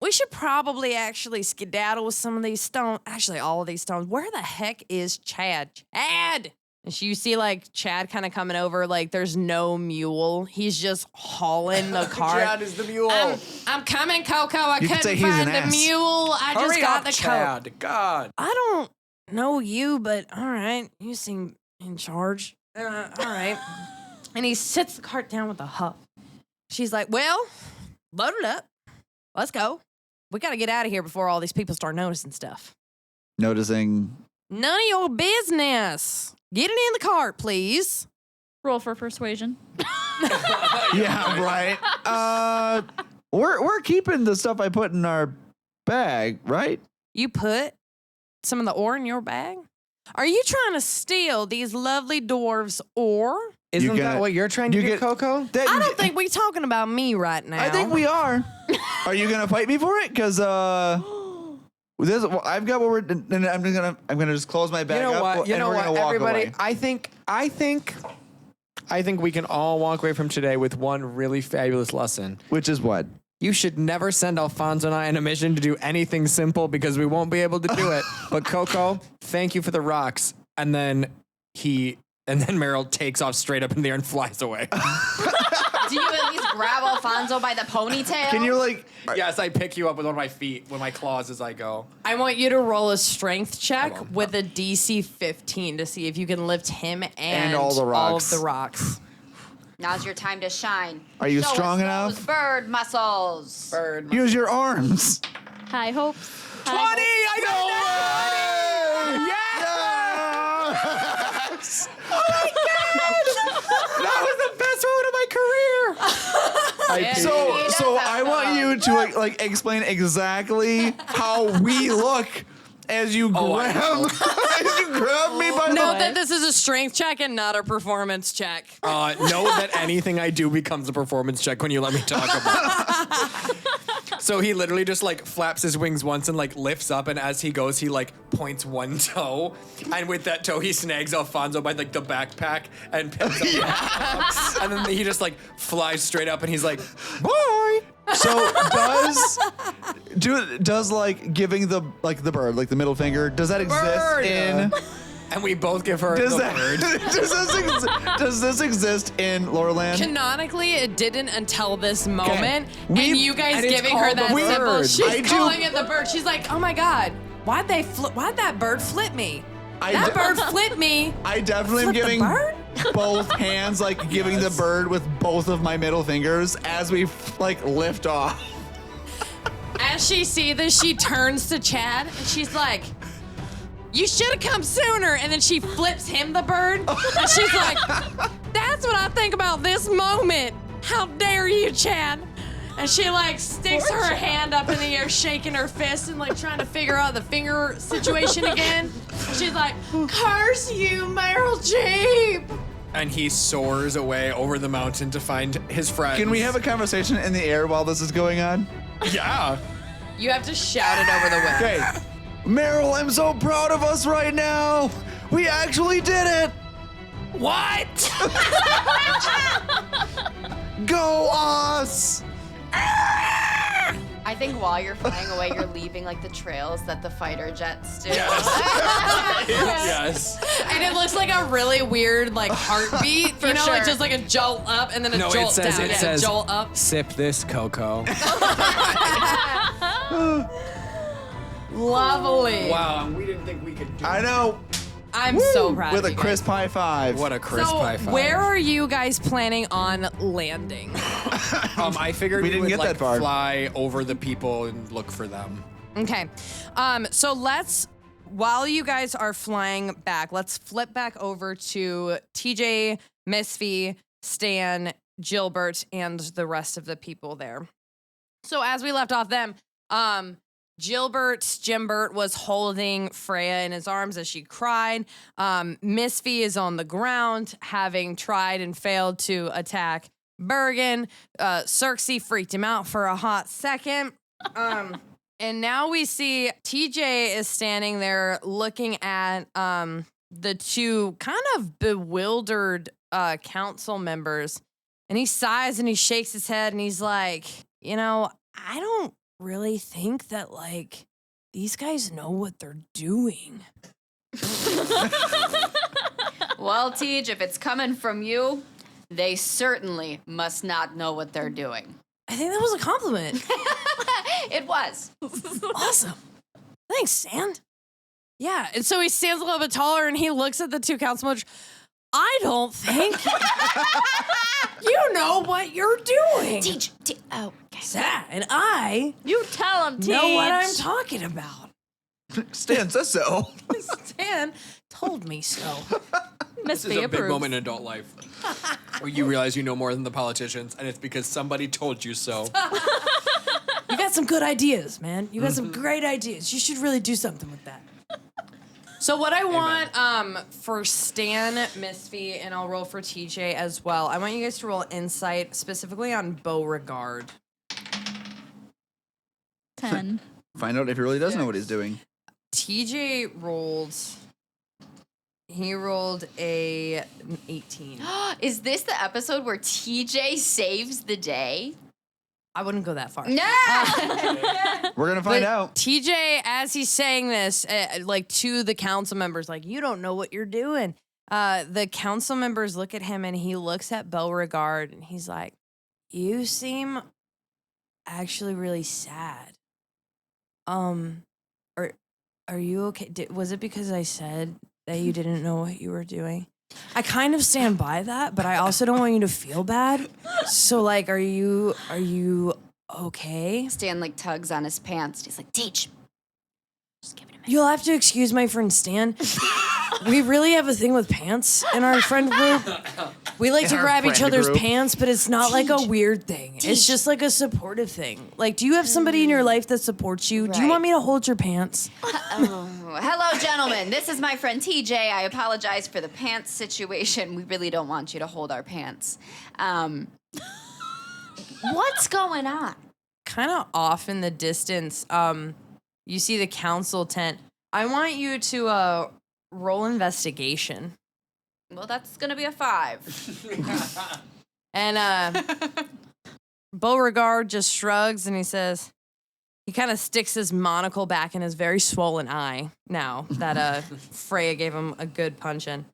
We should probably actually skedaddle with some of these stones. Actually, all of these stones. Where the heck is Chad? Chad! And you see like Chad kind of coming over. Like there's no mule. He's just hauling the cart. Chad is the mule. I'm coming, Coco. I You could say couldn't he's find an the ass. mule. I just Hurry got up, the Chad. coat. God. I don't know you, but all right. You seem in charge. All right. And he sits the cart down with a huff. She's like, well, load it up. Let's go. We got to get out of here before all these people start noticing stuff. Noticing. None of your business. Get it in the cart, please. Roll for persuasion. Yeah, right. We're keeping the stuff I put in our bag, right? You put some of the ore in your bag? Are you trying to steal these lovely dwarves' ore? Isn't You that get- what you're trying to you do, get- Coco? That- I don't think we're talking about me right now. I think we are. Are you gonna fight me for it? Because this, I've got what we're. And I'm gonna just close my bag You know up. what? You and know we're what? gonna walk Everybody, away. I think we can all walk away from today with one really fabulous lesson. Which is what? You should never send Alfonso and I on a mission to do anything simple because we won't be able to do it. But Coco, thank you for the rocks. And then Meryl takes off straight up in the air and flies away. Do you at least grab Alfonso by the ponytail? Can you like? Yes, I pick you up with one of my feet, with my claws as I go. I want you to roll a strength check won't. with a DC 15 to see if you can lift him and all the rocks. of the rocks. Now's your time to shine. Are you Show strong us enough? those bird muscles. Bird. Use your arms. High hopes. 20! I got it! Yes! That was the best moment of my career. So I want you to like explain exactly how we look as you grab as you grab me by Note the. that this is a strength check and not a performance check. Know that anything I do becomes a performance check when you let me talk about it. So he literally just like flaps his wings once and like lifts up, and as he goes, he like points one toe, and with that toe he snags Alfonso by like the backpack and picks up, and then he just like flies straight up, and he's like, "Bye." So does like giving the bird, like the middle finger, does that exist Bird. in? And we both give her Does the that bird. does this exist in Loreland? Canonically, it didn't until this moment. We- and you guys and it's giving her called that the symbol. bird. She's I do- calling it the bird. She's like, oh my God, why'd that bird flip me? That bird flipped me. I definitely am Flip the giving bird? both hands, like giving the bird with both of my middle fingers as we like lift off. As she sees this, she turns to Chad and she's like, you should have come sooner. And then she flips him the bird. And she's like, that's what I think about this moment. How dare you, Chad? And she like sticks her hand up in the air, shaking her fist and like trying to figure out the finger situation again. And she's like, curse you, Meryl Cheep. And he soars away over the mountain to find his friends. Can we have a conversation in the air while this is going on? Yeah. You have to shout it over the wind. Okay. Meryl, I'm so proud of us right now. We actually did it. What? Go us. I think while you're flying away, you're leaving like the trails that the fighter jets do. Yes. And it looks like a really weird like heartbeat. You know, sure. like just like a jolt up and then a No, jolt it says down. it Yeah, says jolt up. sip this cocoa. Lovely. Wow, we didn't think we could do I know. I'm so proud With of a you guys. crisp high five. What a crisp So high five. where are you guys planning on landing? I figured We we didn't would get like that far. fly over the people and look for them. Okay. So while you guys are flying back, let's flip back over to TJ, Misphi, Stan, Gilbert, and the rest of the people there. So as we left off them, Jimbert was holding Freya in his arms as she cried. Misphi is on the ground, having tried and failed to attack Bergen. Circe freaked him out for a hot second. And now we see TJ is standing there looking at the two kind of bewildered council members. And he sighs and he shakes his head and he's like, you know, I don't really think that, like, these guys know what they're doing. Well, Tej, if it's coming from you, they certainly must not know what they're doing. I think that was a compliment. It was. Awesome. Thanks, Stan. Yeah, and so he stands a little bit taller and he looks at the two council members. I don't think you know what you're doing. Tej. Oh, okay. Stan and I You tell him, Teach. know what I'm talking about. Stan says so. Stan told me so. This is Misphi a big approves. moment in adult life where you realize you know more than the politicians, and it's because somebody told you so. You got some good ideas, man. You got some great ideas. You should really do something with that. So what I want for Stan, Misphi, and I'll roll for TJ as well. I want you guys to roll insight specifically on Beauregard. 10. Find out if he really does know what he's doing. TJ rolled. He rolled an 18. Is this the episode where TJ saves the day? I wouldn't go that far. No! We're gonna find But out. TJ, as he's saying this, like to the council members, like, you don't know what you're doing. The council members look at him and he looks at Beauregard and he's like, you seem actually really sad. Are you okay? Was it because I said that you didn't know what you were doing? I kind of stand by that, but I also don't want you to feel bad. So, like, are you okay? Stan like tugs on his pants. He's like, Tej. Just give it a minute. You'll have to excuse my friend Stan. We really have a thing with pants in our friend group. We like to our grab each friend other's group. pants, but it's not like a weird thing. It's just like a supportive thing. Like, do you have somebody in your life that supports you? Do you Right. want me to hold your pants? Hello, gentlemen. This is my friend TJ. I apologize for the pants situation. We really don't want you to hold our pants. What's going on? Kind of off in the distance, you see the council tent. I want you to roll investigation. Well, that's going to be a 5. And Beauregard just shrugs and he says, he kind of sticks his monocle back in his very swollen eye now that Freya gave him a good punch in.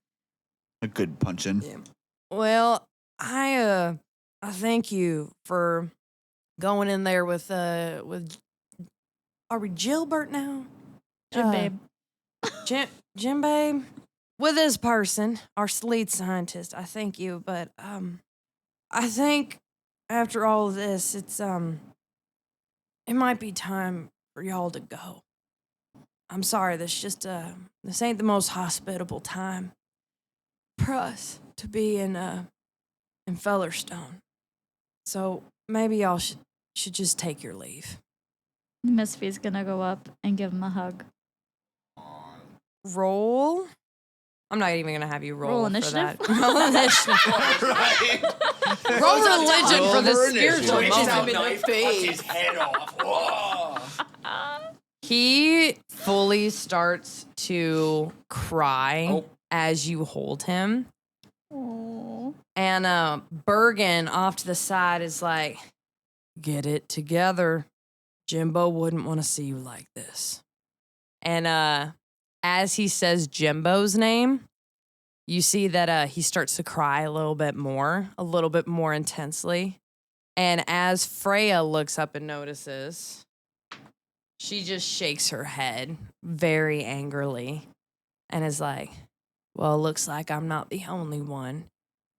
A good punch-in. Yeah. Well, I thank you for going in there with are we Gilbert now? Jim, babe. Jim babe. With this person, our lead scientist, I thank you, but I think after all of this, it's it might be time for y'all to go. I'm sorry, this ain't the most hospitable time for us to be in Fellerstone. So maybe y'all should just take your leave. Misphi's gonna go up and give him a hug. Roll I'm not even gonna have you roll, Roll for initiative? that. Roll initiative. Roll religion for the spiritual moment. his head off. Whoa. He fully starts to cry as you hold him. Oh. And Bergen off to the side is like, get it together. Jimbo wouldn't want to see you like this. And as he says Jimbo's name, you see that he starts to cry a little bit more intensely. And as Freya looks up and notices, she just shakes her head very angrily and is like, well, looks like I'm not the only one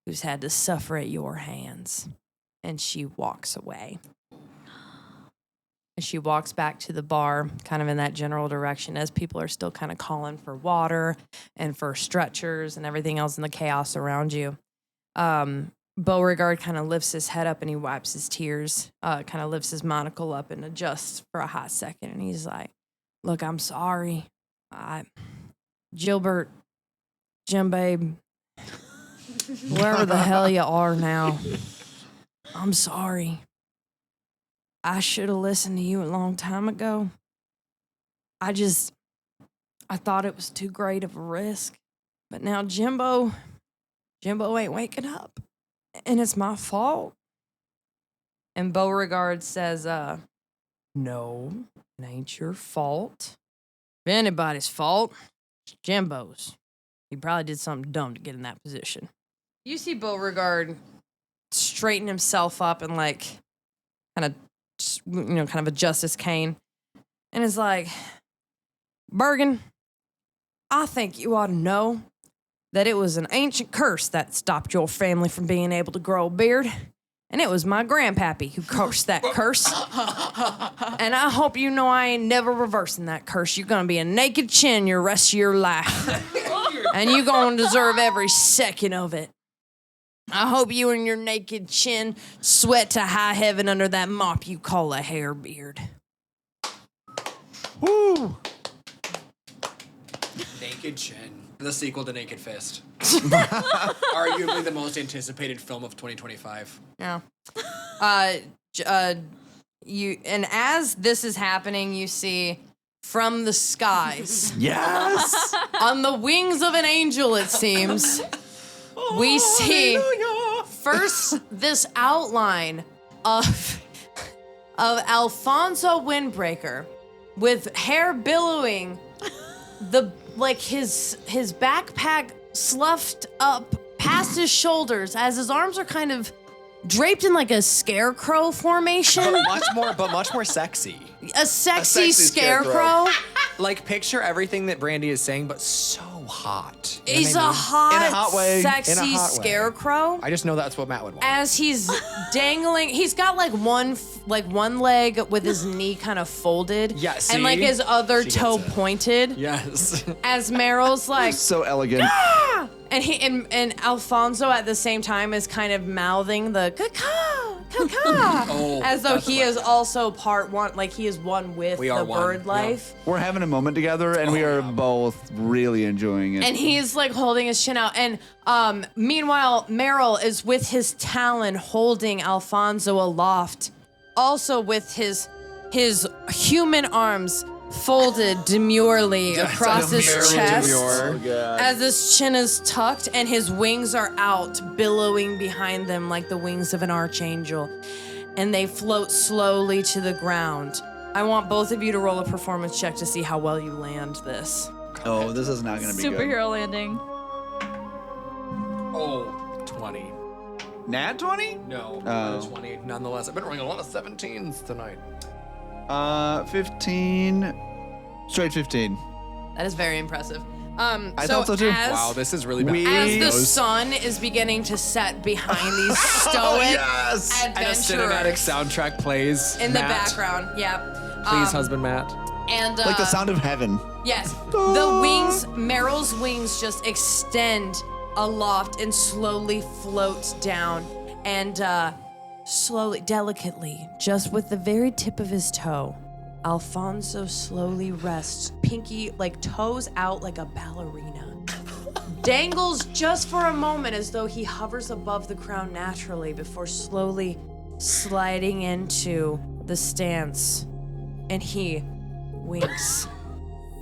who's had to suffer at your hands. And she walks away. And she walks back to the bar, kind of in that general direction, as people are still kind of calling for water and for stretchers and everything else in the chaos around you. Beauregard kind of lifts his head up and he wipes his tears, kind of lifts his monocle up and adjusts for a hot second. And he's like, look, I'm sorry. Gilbert, Jim Babe, wherever the hell you are now, I'm sorry. I should have listened to you a long time ago. I thought it was too great of a risk. But now Jimbo ain't waking up. And it's my fault. And Beauregard says, no, it ain't your fault. If anybody's fault, it's Jimbo's. He probably did something dumb to get in that position. You see Beauregard straighten himself up and kind of adjust his cane. And is like, Bergen, I think you ought to know that it was an ancient curse that stopped your family from being able to grow a beard. And it was my grandpappy who cursed that curse. And I hope you know I ain't never reversing that curse. You're gonna be a naked chin your rest of your life. And you're gonna deserve every second of it. I hope you and your naked chin sweat to high heaven under that mop you call a hair beard. Woo! Naked Chin. The sequel to Naked Fist. Arguably the most anticipated film of 2025. Yeah. And as this is happening, you see from the skies. Yes! On the wings of an angel, it seems. We see first this outline of Alfonzo Windbreaker with hair billowing, his backpack sloughed up past his shoulders as his arms are kind of draped in like a scarecrow formation. But much more sexy. A sexy scarecrow. Like, picture everything that Brandy is saying, but so hot. You know He's what I a mean? hot, In a hot way. sexy In a hot way. scarecrow. I just know that's what Matt would want. As he's dangling, he's got one leg with his knee kind of folded. Yeah, see? And his other She gets toe it. pointed. Yes. As Meryl's like, So elegant. ah! And Alfonso at the same time is kind of mouthing the caca, caca, as though he is also part one, he is one with We the are one, bird yeah. life. We're having a moment together, and we are both really enjoying it. And he's holding his chin out. And meanwhile, Meryl is with his talon holding Alfonso aloft, also with his human arms folded demurely across his chest. As his chin is tucked and his wings are out, billowing behind them like the wings of an archangel. And they float slowly to the ground. I want both of you to roll a performance check to see how well you land this. Oh, this is not going to be Superhero landing. 20. good. Nat 20? No, Oh. 20 nonetheless. I've been rolling a lot of 17s tonight. 15. Straight 15. That is very impressive. I thought so too. Wow, this is really bad. We- As the sun is beginning to set behind these stoic yes! And a cinematic adventurers soundtrack plays. in the Matt, background. Yeah. Please, husband Matt. And Like the sound of heaven. Yes. The wings, Meryl's wings just extend aloft and slowly float down. And slowly, delicately, just with the very tip of his toe, Alfonso slowly rests, pinky, toes out like a ballerina, dangles just for a moment as though he hovers above the crown naturally before slowly sliding into the stance. And he winks.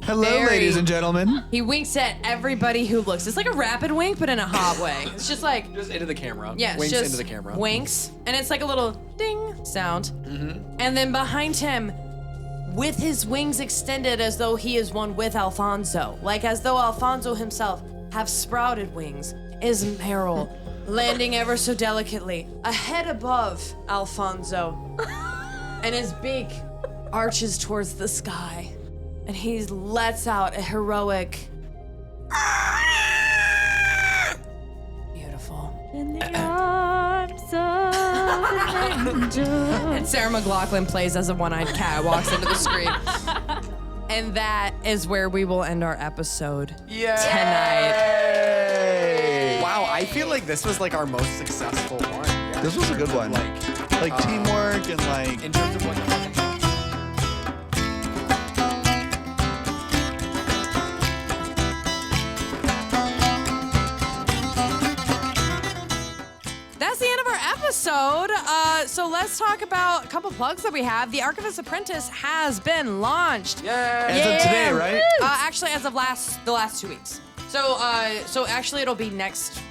Hello, ladies and gentlemen. He winks at everybody who looks. It's like a rapid wink, but in a hot way. It's just like... Just into the camera. Yeah, Winks just into the camera. winks. And it's like a little ding sound. And then behind him, with his wings extended as though he is one with Alfonzo, like as though Alfonzo himself have sprouted wings, is Meryl, landing ever so delicately, a head above Alfonzo. And his beak arches towards the sky. And he lets out a heroic... Beautiful. In the arms of an angel. And Sarah McLachlan plays as a one-eyed cat, walks into the screen. And that is where we will end our episode tonight. Wow, I feel like this was like our most successful one. Yeah. This was a good one. Like teamwork and like... In terms of like... That's the end of our episode. So let's talk about a couple plugs that we have. The Archivist Apprentice has been launched. As of today, right? Actually, as of the last 2 weeks. So actually, it'll be next.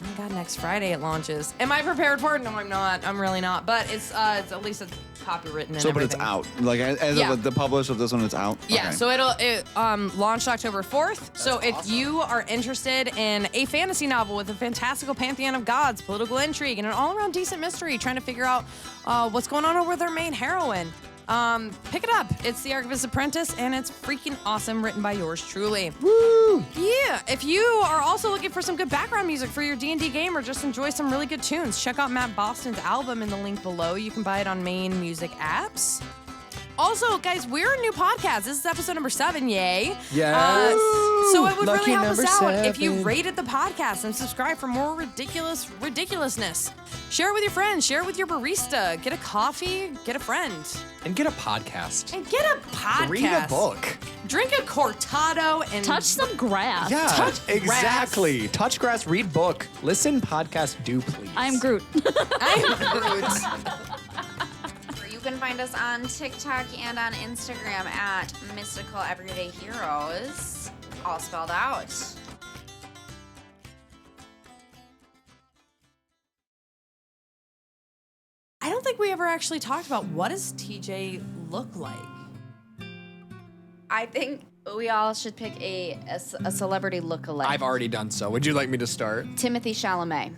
Oh my God, next Friday it launches. Am I prepared for it? No, I'm not. I'm really not. But it's at least it's copywritten and So, but everything. it's out. Like as Yeah. of the publish of this one, it's out. Yeah, Okay. so it launched October 4th. So if you are interested in a fantasy novel with a fantastical pantheon of gods, political intrigue, and an all-around decent mystery, trying to figure out what's going on with our main heroine, pick it up. It's The Archivist's Apprentice, and it's freaking awesome, written by yours truly. Woo! Yeah. If you are also looking for some good background music for your D&D game or just enjoy some really good tunes, check out Matt Bostian's album in the link below. You can buy it on main music apps. Also, guys, we're a new podcast. This is episode number 7, yay. Yes. So it would Lucky really help us number out if you 7. rated the podcast and subscribe for more ridiculousness. Share it with your friends. Share it with your barista. Get a coffee. Get a friend. And get a podcast. And get a podcast. Read a book. Drink a cortado and Touch some grass. Yeah, Touch exactly. Touch grass, read book, listen, podcast, do please. I'm Groot. You can find us on TikTok and on Instagram at Mystical Everyday Heroes, all spelled out. I don't think we ever actually talked about what does TJ look like. I think we all should pick a celebrity lookalike. I've already done so. Would you like me to start? Timothy Chalamet.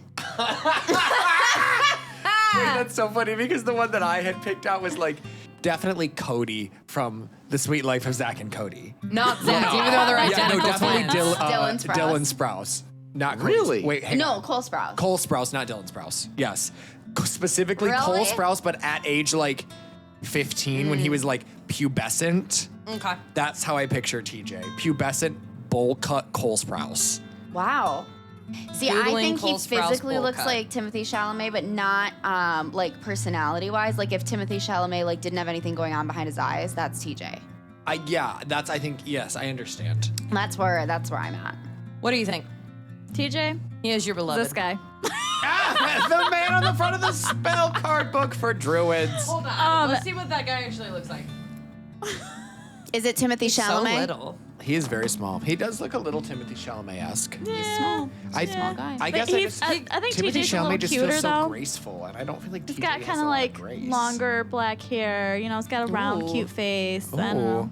Wait, that's so funny because the one that I had picked out was like definitely Cody from The Sweet Life of Zach and Cody. Not Zach, even though they're identical definitely twins. Dylan Sprouse. Dylan Sprouse. Not Cody. Really? Wait, hang on. No, Cole Sprouse. Cole Sprouse, not Dylan Sprouse. Yes. Specifically Cole Really? Sprouse, but at age like 15 when he was like pubescent. Okay. That's how I picture TJ. Pubescent, bowl cut Cole Sprouse. Wow. See, I Googling think Cole he Sprouse physically bowl looks cut. like Timothy Chalamet, but not like personality-wise. Like if Timothy Chalamet like didn't have anything going on behind his eyes, that's TJ. I think yes, I understand. That's where I'm at. What do you think? TJ, He is your beloved. this guy. The man on the front of the spell card book for druids. Hold on. Let's see what that guy actually looks like. Is it Timothy So Chalamet? little. He is very small. He does look a little Timothy Chalamet-esque. He's small. Small guy. I But guess I think Timothy TJ's a Chalamet little just cuter feels so though. graceful, and I don't feel like He's TJ got has kind a of lot like grace. longer black hair. You know, he's got a round, Ooh. cute face. I don't know.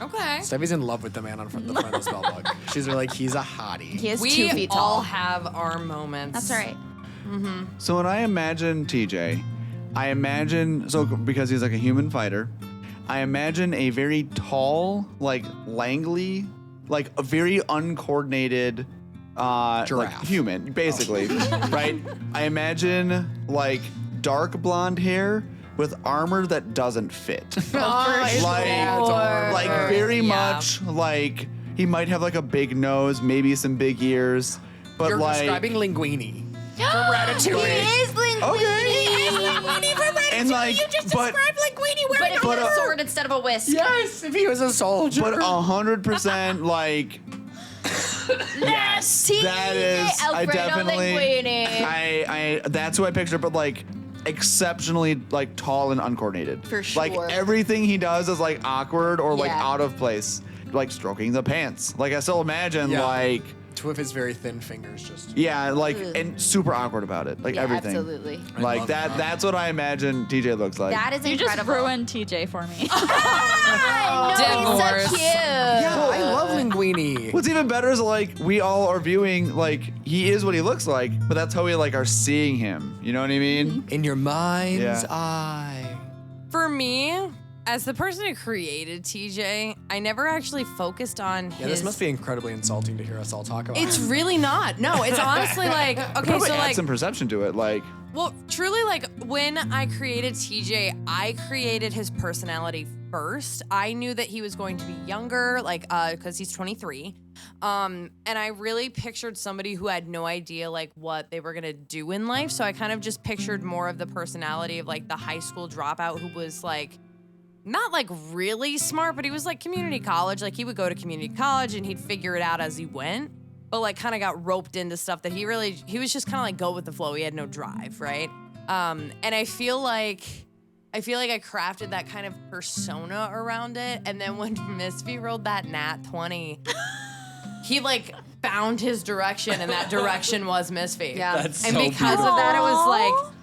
Okay. Steffi's in love with the man on the front of the spell book. She's like, he's a hottie. He is We 2 feet tall. all have our moments. That's right. So when I imagine TJ, because he's like a human fighter, I imagine a very tall, like Langley, like a very uncoordinated like Giraffe. human, basically, right? I imagine like dark blonde hair with armor that doesn't fit. like very much like he might have like a big nose, maybe some big ears, but You're like describing Linguini from Ratatouille. He is Linguini. Okay. He is Linguini from Ratatouille. And like, you just but- described Linguini wearing But, a sword instead of a whisk. Yes, if he was a soldier. but 100% like Yes, that is. I definitely. I that's who I picture, but like exceptionally like tall and uncoordinated. For sure. Like everything he does is like awkward or like Yeah. out of place. Like stroking the pants. Like I still imagine Yeah. like. Two of his very thin fingers just. Yeah, like and super awkward about it. Like Yeah, everything. absolutely. Like love that. that. That's what I imagine TJ looks like. That is You just incredible. ruined TJ for me. Divorce. So cute. Yeah, I love Linguini. What's even better is like we all are viewing like he is what he looks like, but that's how we like are seeing him. You know what I mean? In your mind's Yeah. eye. For me, as the person who created TJ, I never actually focused on Yeah, his. this must be incredibly insulting to hear us all talk about. It's him. really not. No, it's honestly like okay, Probably so add like some perception to it. Like well, truly like when I created TJ, I created his personality first. I knew that he was going to be younger, like because he's 23. And I really pictured somebody who had no idea like what they were gonna do in life. So I kind of just pictured more of the personality of like the high school dropout who was like not like really smart, but he was like community college. Like he would go to community college and he'd figure it out as he went, but like kind of got roped into stuff that he was just kind of like go with the flow. He had no drive, right? And I feel like I crafted that kind of persona around it. And then when Misphi rolled that nat 20, he like found his direction, and that direction was Misphi. Yeah. That's And so because of that, it was like,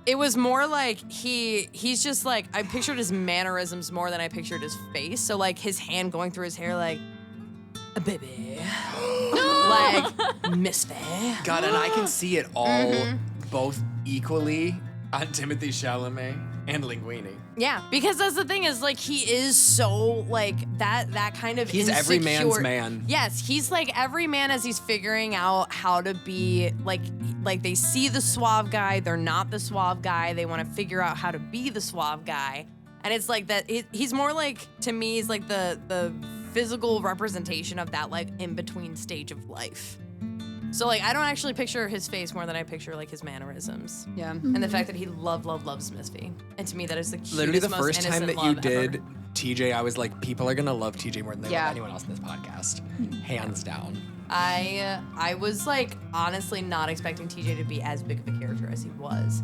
it was more like he's just like, I pictured his mannerisms more than I pictured his face. So like his hand going through his hair like, a baby. Like, Misphi. God, and I can see it all both equally on Timothy Chalamet and Linguini. Yeah, because that's the thing is like he is so like that kind of He's every man's insecure- man. Yes, he's like every man as he's figuring out how to be like they see the suave guy, they're not the suave guy, they want to figure out how to be the suave guy. And it's like that he's more like, to me, he's like the physical representation of that like in between stage of life. So like I don't actually picture his face more than I picture like his mannerisms. Yeah. And the fact that he loves Misphi. And to me that is the cutest, Literally the most first time innocent that you love did ever. TJ, I was like, people are gonna love TJ more than they Yeah. love anyone else in this podcast. Hands down. I was like honestly not expecting TJ to be as big of a character as he was.